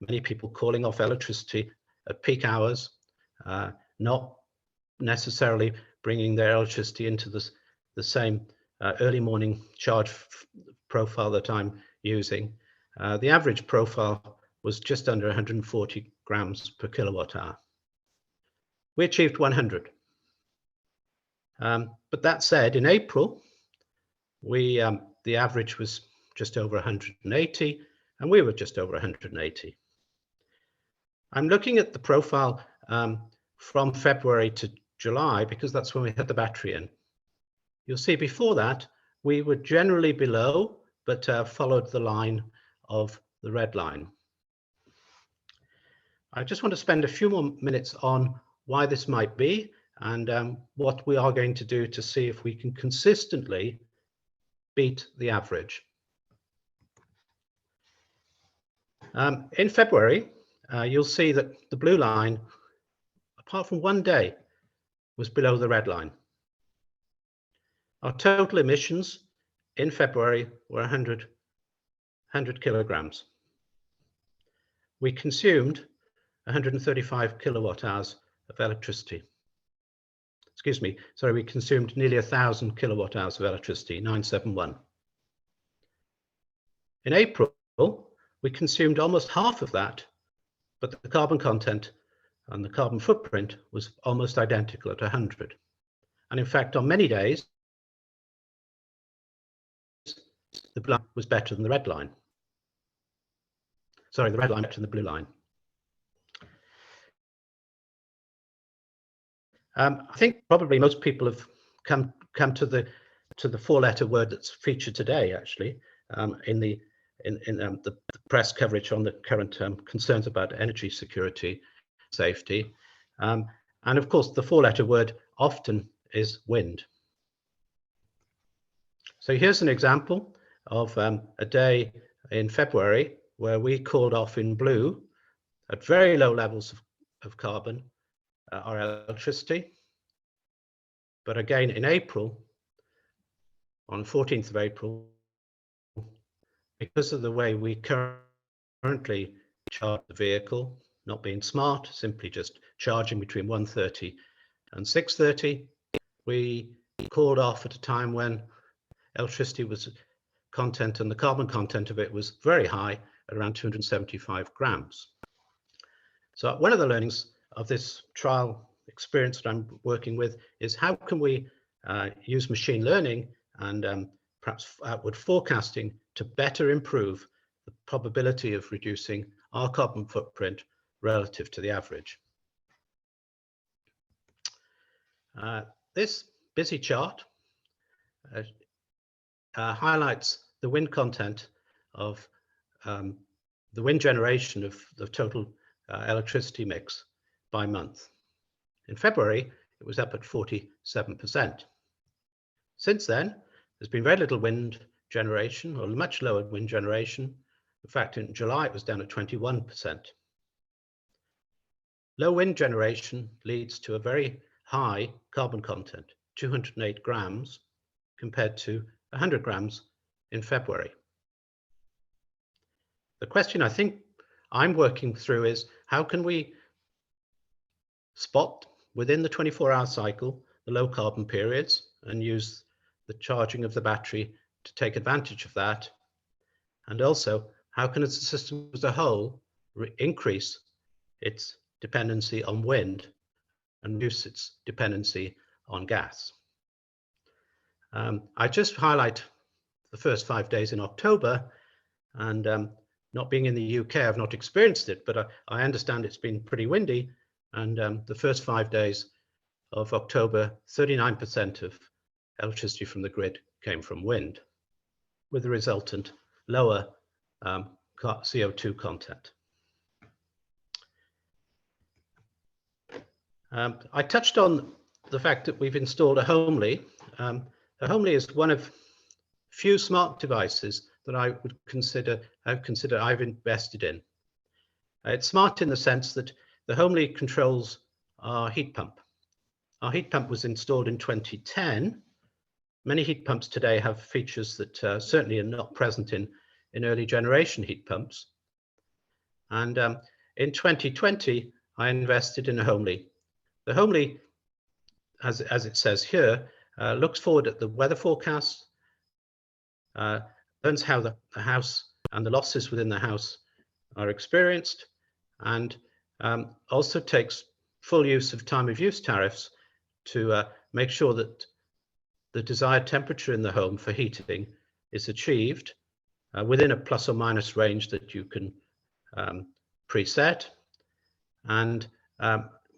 many people calling off electricity at peak hours, not necessarily bringing their electricity into the same early morning charge profile that I'm using. The average profile was just under 140 grams per kilowatt hour. We achieved 100. But that said, in April, the average was just over 180, and we were just over 180. I'm looking at the profile from February to July because that's when we had the battery in. You'll see before that, we were generally below, but followed the line of the red line. I just want to spend a few more minutes on why this might be and what we are going to do to see if we can consistently beat the average. In February, you'll see that the blue line, apart from one day, was below the red line. Our total emissions in February were 100 kilograms. We consumed 135 kilowatt hours of electricity. Excuse me, sorry, we consumed nearly 1,000 kilowatt hours of electricity, 971. In April, we consumed almost half of that, but the carbon content and the carbon footprint was almost identical at 100. And in fact, on many days, the blue line was better than the red line. Sorry, the red line better than the blue line. I think probably most people have come to the to the four-letter word that's featured today, actually, in the press coverage on the current concerns about energy security, safety. And of course, the four-letter word often is wind. So here's an example of a day in February where we called off in blue at very low levels of carbon our electricity. But again, in April, on 14th of April, because of the way we currently charge the vehicle, not being smart, simply just charging between 1:30 and 6:30, we called off at a time when electricity content and the carbon content of it was very high, at around 275 grams. So one of the learnings of this trial experience that I'm working with is how can we use machine learning and perhaps outward forecasting to better improve the probability of reducing our carbon footprint relative to the average. This busy chart highlights the wind content of the wind generation of the total electricity mix by month. In February, it was up at 47%. Since then, there's been very little wind generation, or much lower wind generation. In fact, in July, it was down at 21%. Low wind generation leads to a very high carbon content, 208 grams, compared to 100 grams in February. The question I think I'm working through is how can we spot within the 24-hour cycle the low carbon periods and use the charging of the battery to take advantage of that? And also, how can the system as a whole increase its dependency on wind and reduce its dependency on gas? I just highlight the first 5 days in October, and not being in the UK, I've not experienced it, but I understand it's been pretty windy. And the first 5 days of October, 39% of electricity from the grid came from wind, with the resultant lower CO2 content. I touched on the fact that we've installed a Homely. A Homely is one of few smart devices that I would consider I've invested in. It's smart in the sense that the Homely controls our heat pump. Our heat pump was installed in 2010. Many heat pumps today have features that certainly are not present in early generation heat pumps. And in 2020, I invested in a Homely. The Homely, as it says here, looks forward at the weather forecast, learns how the house and the losses within the house are experienced, and also takes full use of time of use tariffs to make sure that the desired temperature in the home for heating is achieved within a plus or minus range that you can preset, and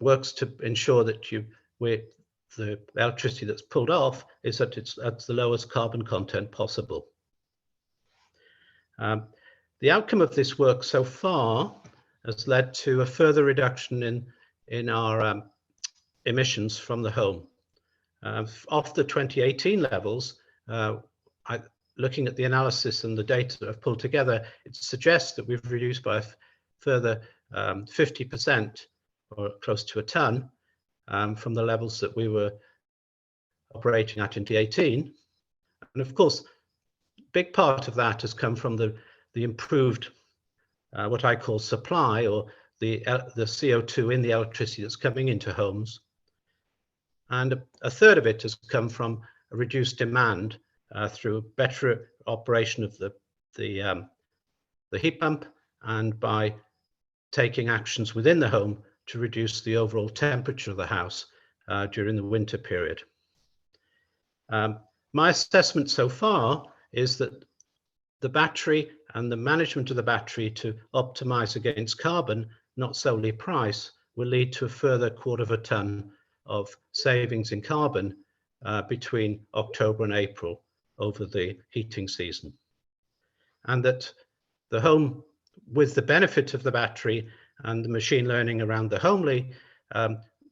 works to ensure that the electricity that's pulled off is at the lowest carbon content possible. The outcome of this work so far has led to a further reduction in our emissions from the home. Off the 2018 levels, looking at the analysis and the data that I've pulled together, it suggests that we've reduced by a further 50% or close to a ton from the levels that we were operating at in 2018. And of course, a big part of that has come from the improved, what I call supply, or the CO2 in the electricity that's coming into homes. And a third of it has come from a reduced demand through better operation of the heat pump, and by taking actions within the home to reduce the overall temperature of the house during the winter period. My assessment so far is that the battery and the management of the battery to optimize against carbon, not solely price, will lead to a further 1/4 of a ton of savings in carbon between October and April over the heating season. And that the home, with the benefit of the battery and the machine learning around the homely,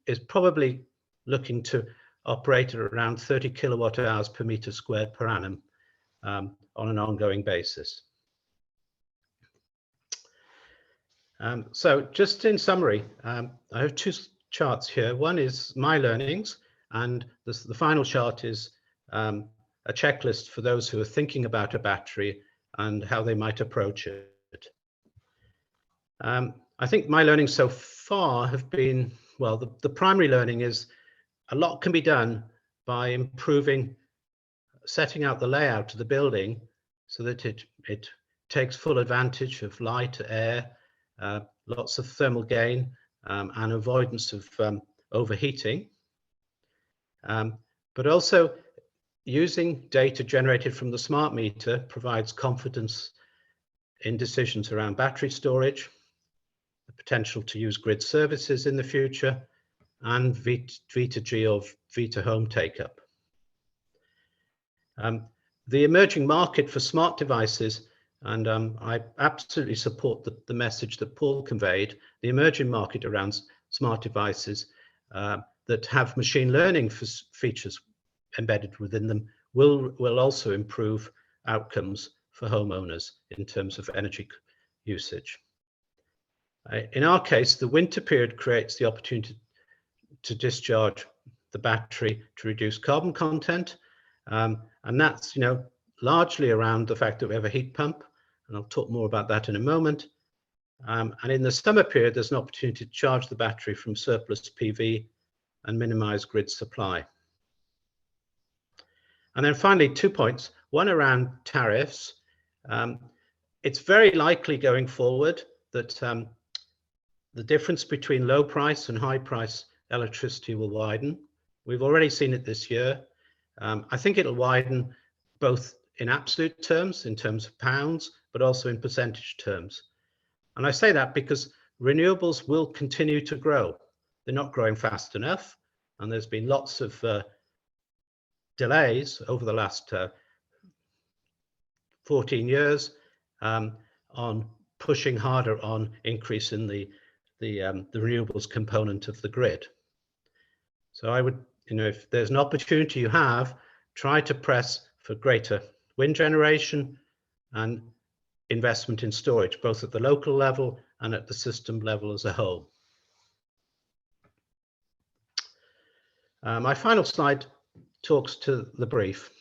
is probably looking to operate at around 30 kilowatt hours per meter squared per annum on an ongoing basis. So just in summary, I have two charts here. One is my learnings, and the final chart is a checklist for those who are thinking about a battery and how they might approach it. I think my learnings so far have been, well, the primary learning is a lot can be done by improving, setting out the layout of the building so that it takes full advantage of light, air, lots of thermal gain, and avoidance of overheating. But also using data generated from the smart meter provides confidence in decisions around battery storage, the potential to use grid services in the future, and V2G or V2Home take-up. The emerging market for smart devices, and I absolutely support the message that Paul conveyed, the emerging market around smart devices that have machine learning features embedded within them will also improve outcomes for homeowners in terms of energy usage. In our case, the winter period creates the opportunity to discharge the battery to reduce carbon content, and that's largely around the fact that we have a heat pump, and I'll talk more about that in a moment. And in the summer period, there's an opportunity to charge the battery from surplus PV and minimize grid supply. And then finally, 2 points. One around tariffs. It's very likely going forward that the difference between low price and high price electricity will widen. We've already seen it this year. I think it'll widen both in absolute terms, in terms of pounds, but also in percentage terms. And I say that because renewables will continue to grow. They're not growing fast enough, and there's been lots of delays over the last 14 years on pushing harder on increase in the renewables component of the grid. So I would, if there's an opportunity you have, try to press for greater wind generation and investment in storage, both at the local level and at the system level as a whole. My final slide talks to the brief.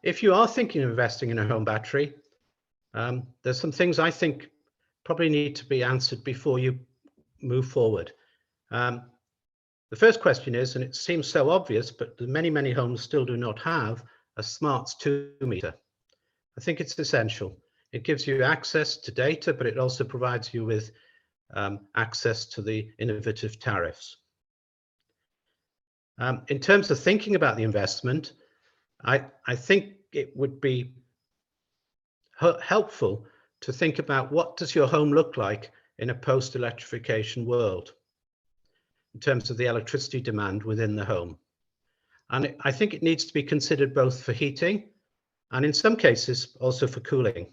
If you are thinking of investing in a home battery, there's some things I think probably need to be answered before you move forward. The first question is, and it seems so obvious, but many homes still do not have a smarts 2 meter. I think it's essential. It gives you access to data, but it also provides you with access to the innovative tariffs. In terms of thinking about the investment, I think it would be helpful to think about what does your home look like in a post-electrification world in terms of the electricity demand within the home. And I think it needs to be considered both for heating and in some cases also for cooling.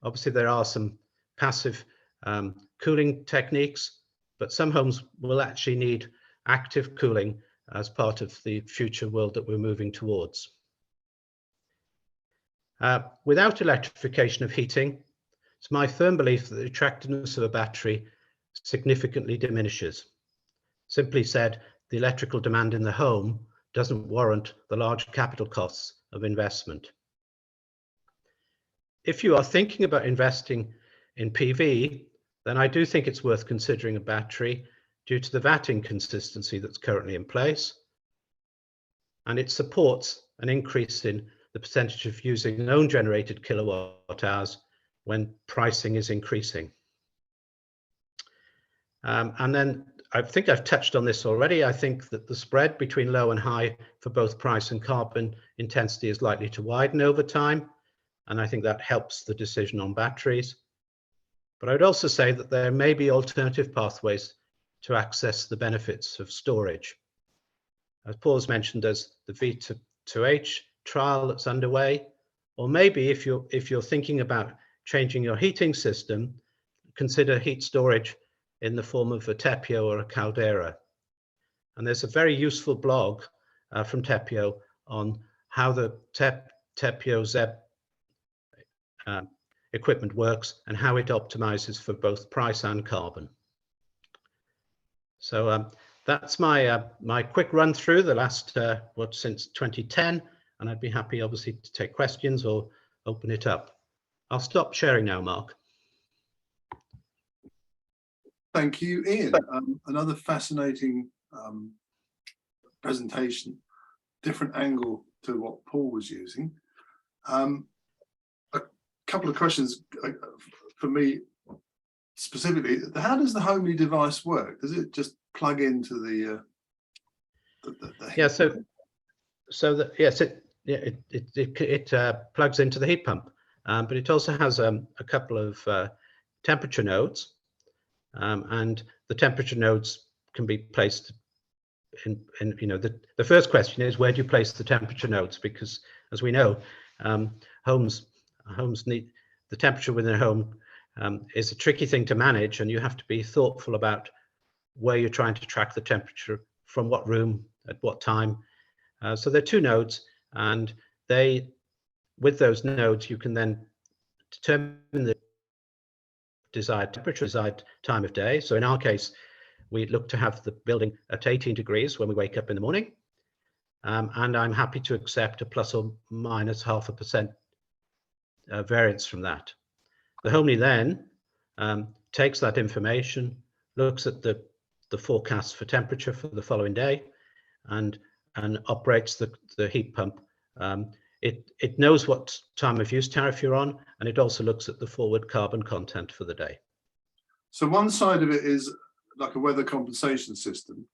Obviously, there are some passive cooling techniques, but some homes will actually need active cooling as part of the future world that we're moving towards. Without electrification of heating, it's my firm belief that the attractiveness of a battery significantly diminishes. Simply said, the electrical demand in the home doesn't warrant the large capital costs of investment. If you are thinking about investing in PV, then I do think it's worth considering a battery due to the VAT inconsistency that's currently in place. And it supports an increase in the percentage of using own generated kilowatt hours when pricing is increasing. And then I think I've touched on this already. I think that the spread between low and high for both price and carbon intensity is likely to widen over time. And I think that helps the decision on batteries. But I would also say that there may be alternative pathways to access the benefits of storage. as Paul's mentioned, there's the V2H trial that's underway. Or maybe if you're thinking about changing your heating system, consider heat storage in the form of a TEPIO or a caldera. And there's a very useful blog from TEPIO on how the TEPIO ZEB equipment works and how it optimizes for both price and carbon. So that's my quick run through the last since 2010, and I'd be happy obviously to take questions or open it up. I'll stop sharing now, Mark. Thank you, Ian. Another fascinating presentation, different angle to what Paul was using. A couple of questions for me specifically. How does the homely device work? Does it just plug into the yes, it plugs into the heat pump, but it also has a couple of temperature nodes, and the temperature nodes can be placed in the first question is, where do you place the temperature nodes? Because as we know, homes need the temperature within a home is a tricky thing to manage, and you have to be thoughtful about where you're trying to track the temperature, from what room, at what time. So there are two nodes, and with those nodes, you can then determine the desired temperature, desired time of day. So in our case, we look to have the building at 18 degrees when we wake up in the morning. And I'm happy to accept a plus or minus 0.5% variance from that. The homely then takes that information, looks at the forecast for temperature for the following day, and operates the heat pump. It knows what time of use tariff you're on, and it also looks at the forward carbon content for the day. So one side of it is like a weather compensation system.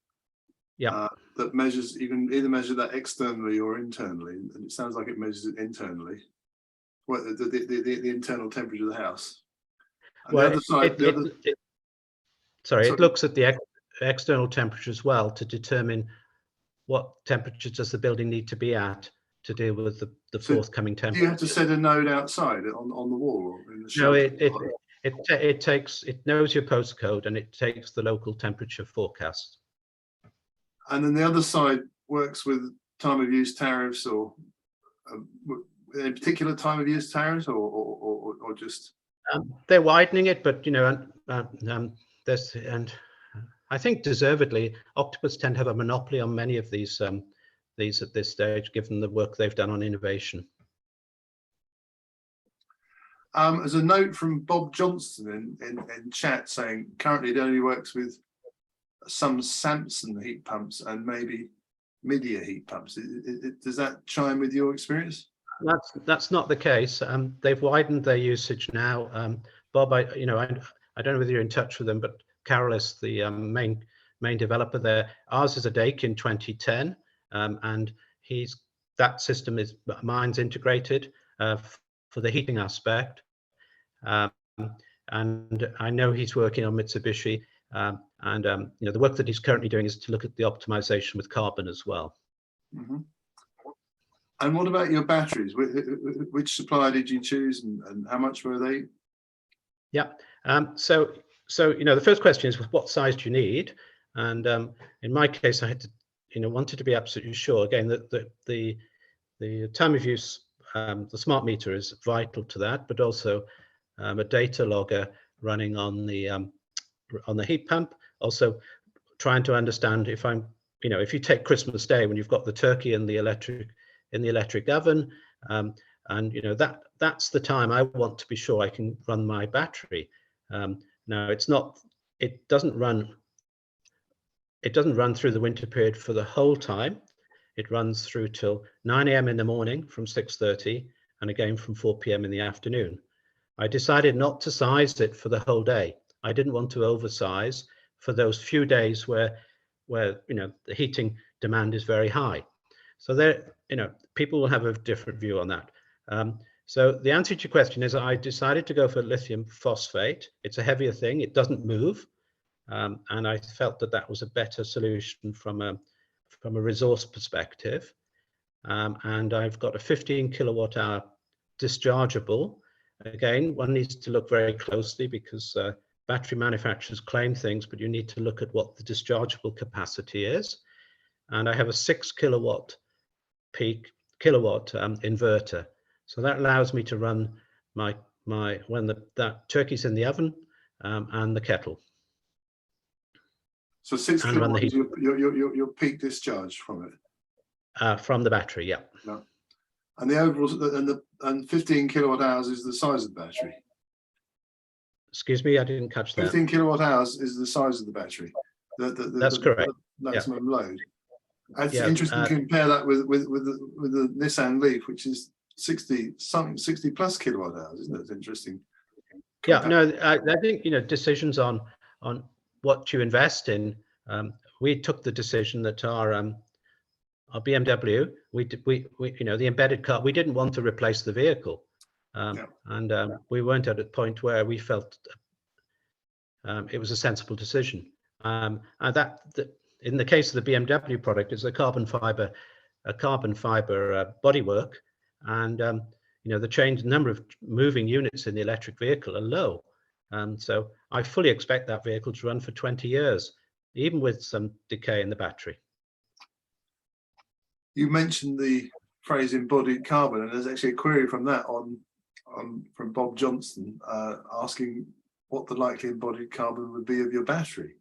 Yeah. That measures, you can either measure that externally or internally, and it sounds like it measures it internally. Well, the internal temperature of the house. And well, the other side, it looks at the external temperature as well to determine what temperature does the building need to be at to deal with the forthcoming temperature. Do you have to set a node outside on the wall or in the No, shelter? it knows your postcode and it takes the local temperature forecast. And then the other side works with time of use tariffs, or a particular time of use tariffs, or just. They're widening it, but there's, and I think deservedly, Octopus tend to have a monopoly on many of these at this stage, given the work they've done on innovation. As a note from Bob Johnston in chat saying currently it only works with some Samson heat pumps and maybe Midea heat pumps. Does that chime with your experience? That's not the case. They've widened their usage now. Bob, I don't know whether you're in touch with them, but Carolus, the main developer there, ours is a Dakin 2010, and that system is mine's integrated for the heating aspect, and I know he's working on Mitsubishi, and the work that he's currently doing is to look at the optimization with carbon as well. Mm-hmm. And what about your batteries? Which supplier did you choose, and how much were they? Yeah. So the first question is, what size do you need? And in my case, I had to, wanted to be absolutely sure again that the time of use, the smart meter is vital to that, but also a data logger running on the heat pump. Also trying to understand if if you take Christmas Day when you've got the turkey in the electric oven, and that's the time I want to be sure I can run my battery. Now it doesn't run through the winter period for the whole time. It runs through till 9 a.m. in the morning from 6:30 and again from 4 p.m. in the afternoon. I decided not to size it for the whole day. I didn't want to oversize for those few days where the heating demand is very high. So there, people will have a different view on that. So the answer to your question is I decided to go for lithium phosphate. It's a heavier thing. It doesn't move. And I felt that was a better solution from a from a resource perspective. And I've got a 15 kilowatt hour dischargeable. Again, one needs to look very closely because battery manufacturers claim things, but you need to look at what the dischargeable capacity is. And I have a 6 kilowatt peak inverter. So that allows me to run my when that turkey's in the oven and the kettle. So 6 And run the kilowatts, heat. your peak discharge from it. From the battery, yeah. No. And the overall and 15 kilowatt hours is the size of the battery. Excuse me, I didn't catch that. 15 kilowatt hours is the size of the battery. That's correct. The maximum load. It's Yeah, interesting to compare that with the Nissan Leaf, which is 60 plus kilowatt hours, isn't it? It's interesting. Yeah, no, I think, you know, decisions on what you invest in. We took the decision that our BMW, we you know, the embedded car, we didn't want to replace the vehicle, and we weren't at a point where we felt it was a sensible decision. And that in the case of the BMW product, is a carbon fiber bodywork, and you know, the number of moving units in the electric vehicle are low. So I fully expect that vehicle to run for 20 years, even with some decay in the battery. You mentioned the phrase embodied carbon, and there's actually a query from that from Bob Johnson asking what the likely embodied carbon would be of your battery.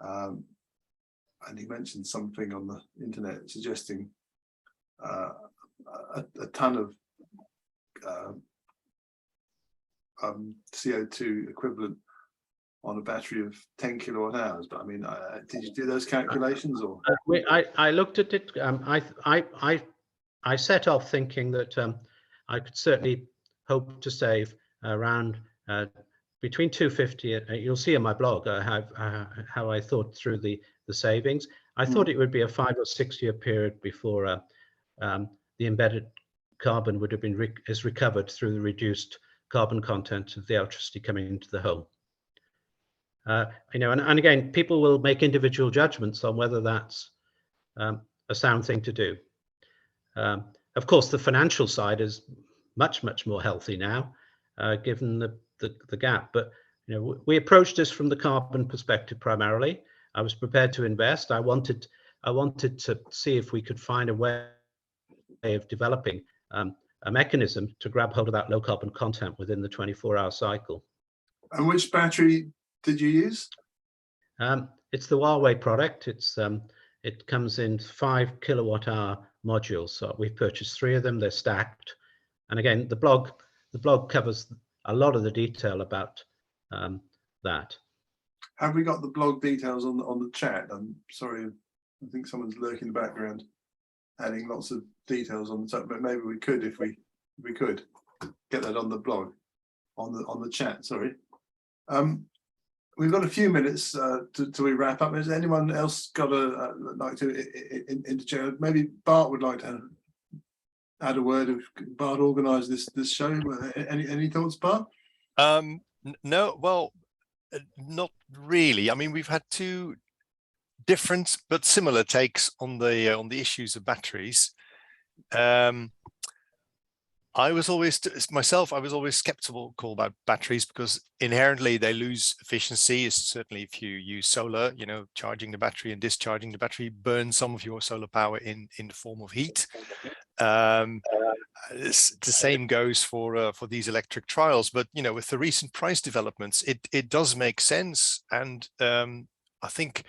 And he mentioned something on the internet suggesting a ton of CO2 equivalent on a battery of 10 kilowatt hours. But I mean, did you do those calculations? Or I looked at it. I set off thinking that I could certainly hope to save around between 250. You'll see in my blog how I thought through the savings. I thought it would be a 5 or 6 year period before the embedded carbon would have been recovered through the reduced carbon content of the electricity coming into the home. You know, and again, people will make individual judgments on whether that's a sound thing to do. Of course, the financial side is much more healthy now, given the gap. But you know, we approached this from the carbon perspective primarily. I was prepared to invest. I wanted to see if we could find a way of developing a mechanism to grab hold of that low carbon content within the 24-hour cycle. And which battery did you use? It's the Huawei product. It comes in 5 kilowatt hour modules. So we've purchased 3 of them. They're stacked. And again, the blog covers a lot of the detail about that. Have we got the blog details on the chat? I'm sorry, I think someone's lurking in the background, adding lots of details on the chat. But maybe we could, if we could get that on the blog, on the chat. Sorry. We've got a few minutes till we wrap up. Has anyone else got like to interject? Maybe Bart would like to add a word. Of Bart organised this show. Any thoughts, Bart? No, well, not really. I mean, we've had 2 different but similar takes on the issues of batteries. I was always skeptical about batteries because inherently they lose efficiency. Certainly if you use solar, you know, charging the battery and discharging the battery burns some of your solar power in the form of heat. The same goes for these electric trials. But you know, with the recent price developments, it does make sense, and I think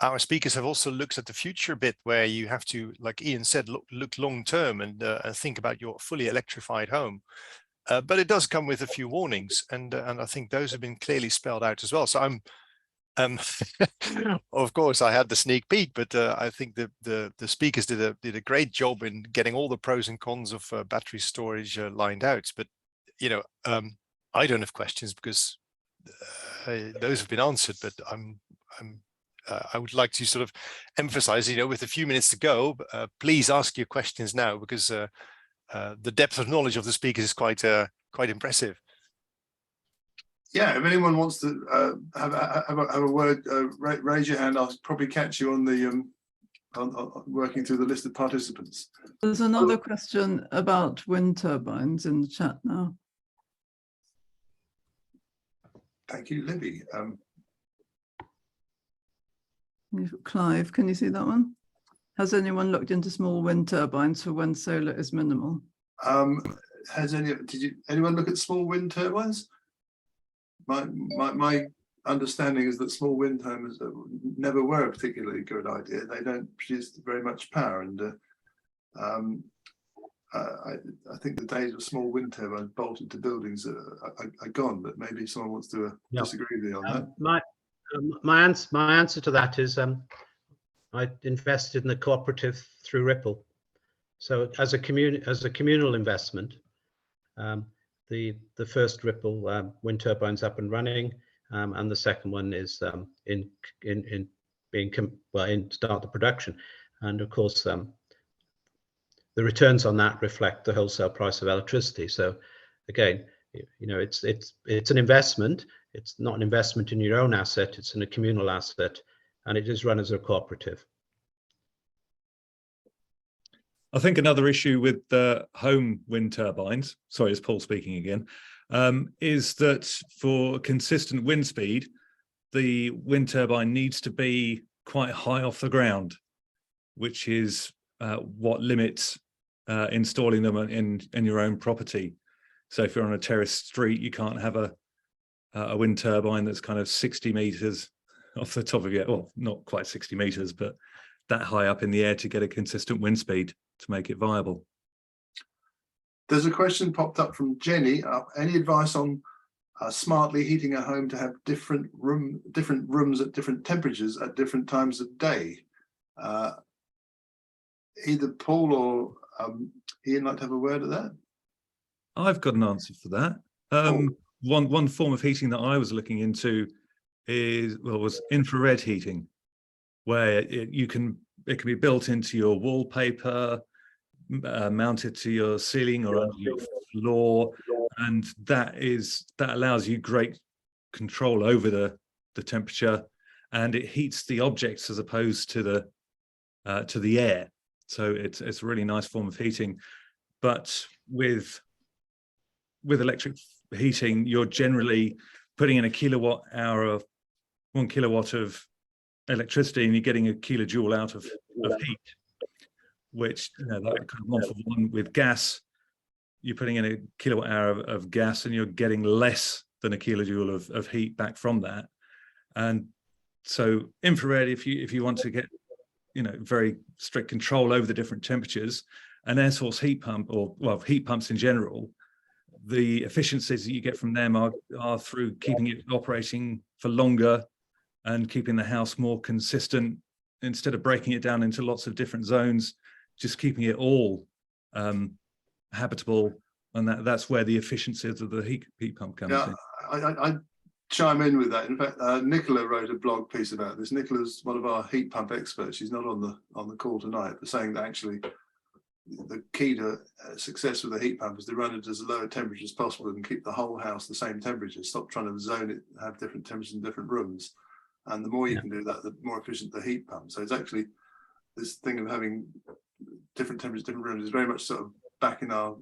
our speakers have also looked at the future a bit, where you have to, like Ian said, look long term and think about your fully electrified home. But it does come with a few warnings, and I think those have been clearly spelled out as well. So I'm, of course, I had the sneak peek, but I think the speakers did a great job in getting all the pros and cons of battery storage lined out. But you know, I don't have questions because those have been answered. But I would like to sort of emphasize, you know, with a few minutes to go, please ask your questions now, because the depth of knowledge of the speakers is quite impressive. Yeah, if anyone wants to have a word, raise your hand. I'll probably catch you on the working through the list of participants. There's another question about wind turbines in the chat now. Thank you, Libby. Clive, can you see that one? Has anyone looked into small wind turbines for when solar is minimal? Anyone look at small wind turbines? My understanding is that small wind turbines never were a particularly good idea. They don't produce very much power, and I think the days of small wind turbines bolted to buildings are gone. But maybe someone wants to disagree with me on that. My answer to that is I invested in the cooperative through Ripple. So as a communal investment, the first Ripple wind turbines up and running, and the second one is in start the production, and of course the returns on that reflect the wholesale price of electricity. So again, you know, it's an investment. It's not an investment in your own asset. It's in a communal asset, and it is run as a cooperative. I think another issue with the home wind turbines, sorry, it's Paul speaking again, is that for consistent wind speed, the wind turbine needs to be quite high off the ground, which is what limits installing them in your own property. So if you're on a terraced street, you can't have a wind turbine that's kind of 60 meters off the top of your, well, not quite 60 meters, but that high up in the air to get a consistent wind speed to make it viable. There's a question popped up from Jenny. Any advice on smartly heating a home to have different rooms at different temperatures at different times of day? Either Paul or Ian like to have a word of that? I've got an answer for that. One form of heating that I was looking into was infrared heating, where it can be built into your wallpaper, mounted to your ceiling or under your floor, and that allows you great control over the temperature, and it heats the objects as opposed to the air. So it's a really nice form of heating. But with electric heating, you're generally putting in 1 kilowatt of electricity, and you're getting a kilojoule out of heat, which, you know, that kind of 1 for 1 with gas. You're putting in 1 kilowatt hour of gas, and you're getting less than a kilojoule of heat back from that. And so infrared, if you want to get, you know, very strict control over the different temperatures, an air source heat pump, or well, heat pumps in general, the efficiencies that you get from them are through keeping it operating for longer and keeping the house more consistent, instead of breaking it down into lots of different zones, just keeping it all habitable. And that's where the efficiencies of the heat pump comes in. I chime in with that. In fact, Nicola wrote a blog piece about this. Nicola's one of our heat pump experts. She's not on the call tonight, but saying that actually the key to success with the heat pump is to run it as low a temperature as possible and keep the whole house the same temperature. Stop trying to zone it, have different temperatures in different rooms. And the more you can do that, the more efficient the heat pump. So it's actually this thing of having different temperatures, different rooms is very much sort of back in our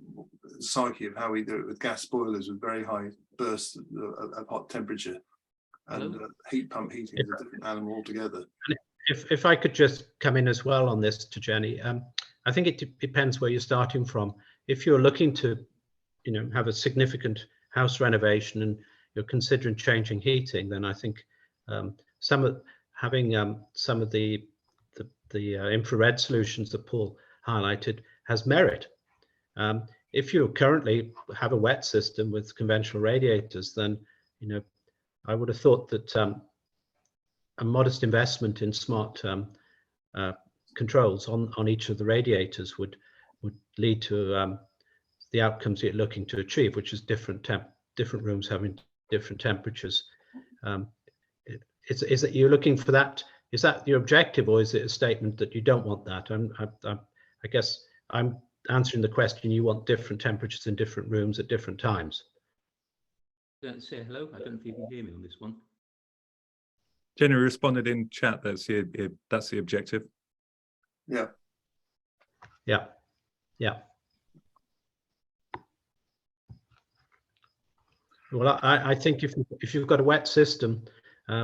psyche of how we do it with gas boilers with very high bursts of hot temperature. And heat pump heating is a different animal altogether. If I could just come in as well on this to Jenny, I think it depends where you're starting from. If you're looking to, you know, have a significant house renovation and you're considering changing heating, then I think some of the infrared solutions that Paul highlighted has merit. If you currently have a wet system with conventional radiators, then, you know, I would have thought that a modest investment in smart controls on each of the radiators would lead to the outcomes you're looking to achieve, which is different rooms having different temperatures. Is that you're looking for that? Is that your objective, or is it a statement that you don't want that? I guess I'm answering the question. You want different temperatures in different rooms at different times. Say hello. I don't know if you can hear me on this one. Jenny responded in chat. That's the objective. Yeah. Yeah. Yeah. Well, I think if you've got a wet system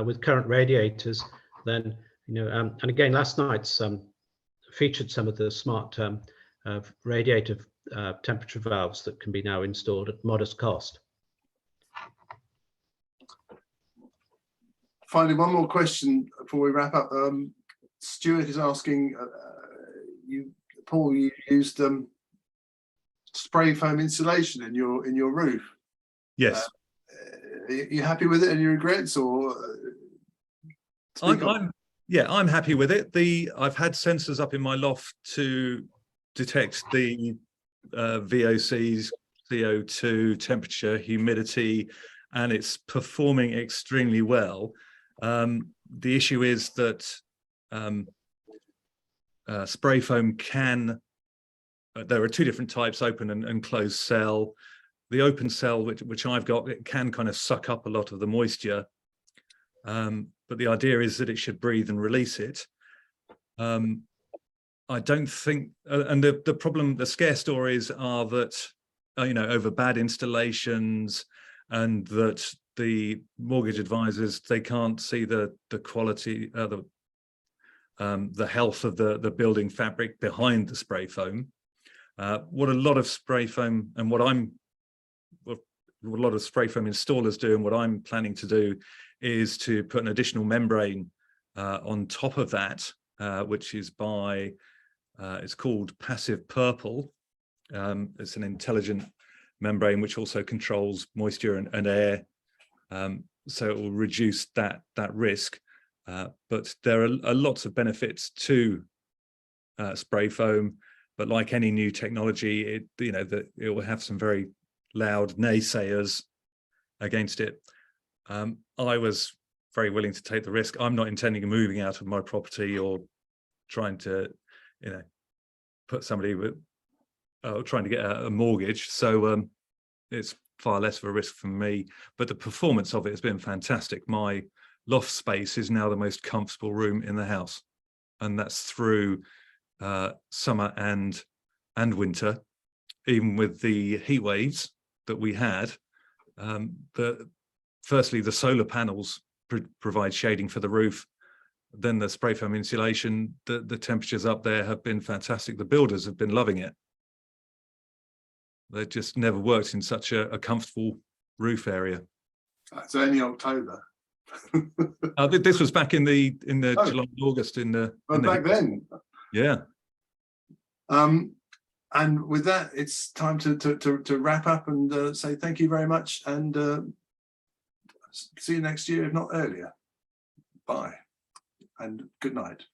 with current radiators, then and again, last night's featured some of the smart radiator temperature valves that can be now installed at modest cost. Finally, one more question before we wrap up. Stuart is asking, Paul, you used spray foam insulation in your roof. Yes. Are you happy with it? Any regrets? Or I'm happy with it. I've had sensors up in my loft to detect the VOCs, CO2, temperature, humidity, and it's performing extremely well. The issue is that spray foam can, there are two different types, open and closed cell. The open cell, which I've got, it can kind of suck up a lot of the moisture. But the idea is that it should breathe and release it. I don't think, and the problem, the scare stories are that, over bad installations, and that the mortgage advisors, they can't see the quality, the health of the building fabric behind the spray foam. What a lot of spray foam and what a lot of spray foam installers do, and what I'm planning to do, is to put an additional membrane on top of that, which is it's called Passive Purple. It's an intelligent membrane which also controls moisture and air, so it will reduce that risk. But there are lots of benefits to spray foam, but like any new technology, it will have some very loud naysayers against it. I was very willing to take the risk. I'm not intending on moving out of my property or trying to, put somebody with trying to get a mortgage. So it's far less of a risk for me. But the performance of it has been fantastic. My loft space is now the most comfortable room in the house, and that's through summer and winter, even with the heat waves that we had. Firstly, the solar panels provide shading for the roof. Then the spray foam insulation, the temperatures up there have been fantastic. The builders have been loving it. They just never worked in such a comfortable roof area. It's only October. This was back in the July and August Back then. Yeah. And with that, it's time to wrap up and say thank you very much, and see you next year, if not earlier. Bye, and good night.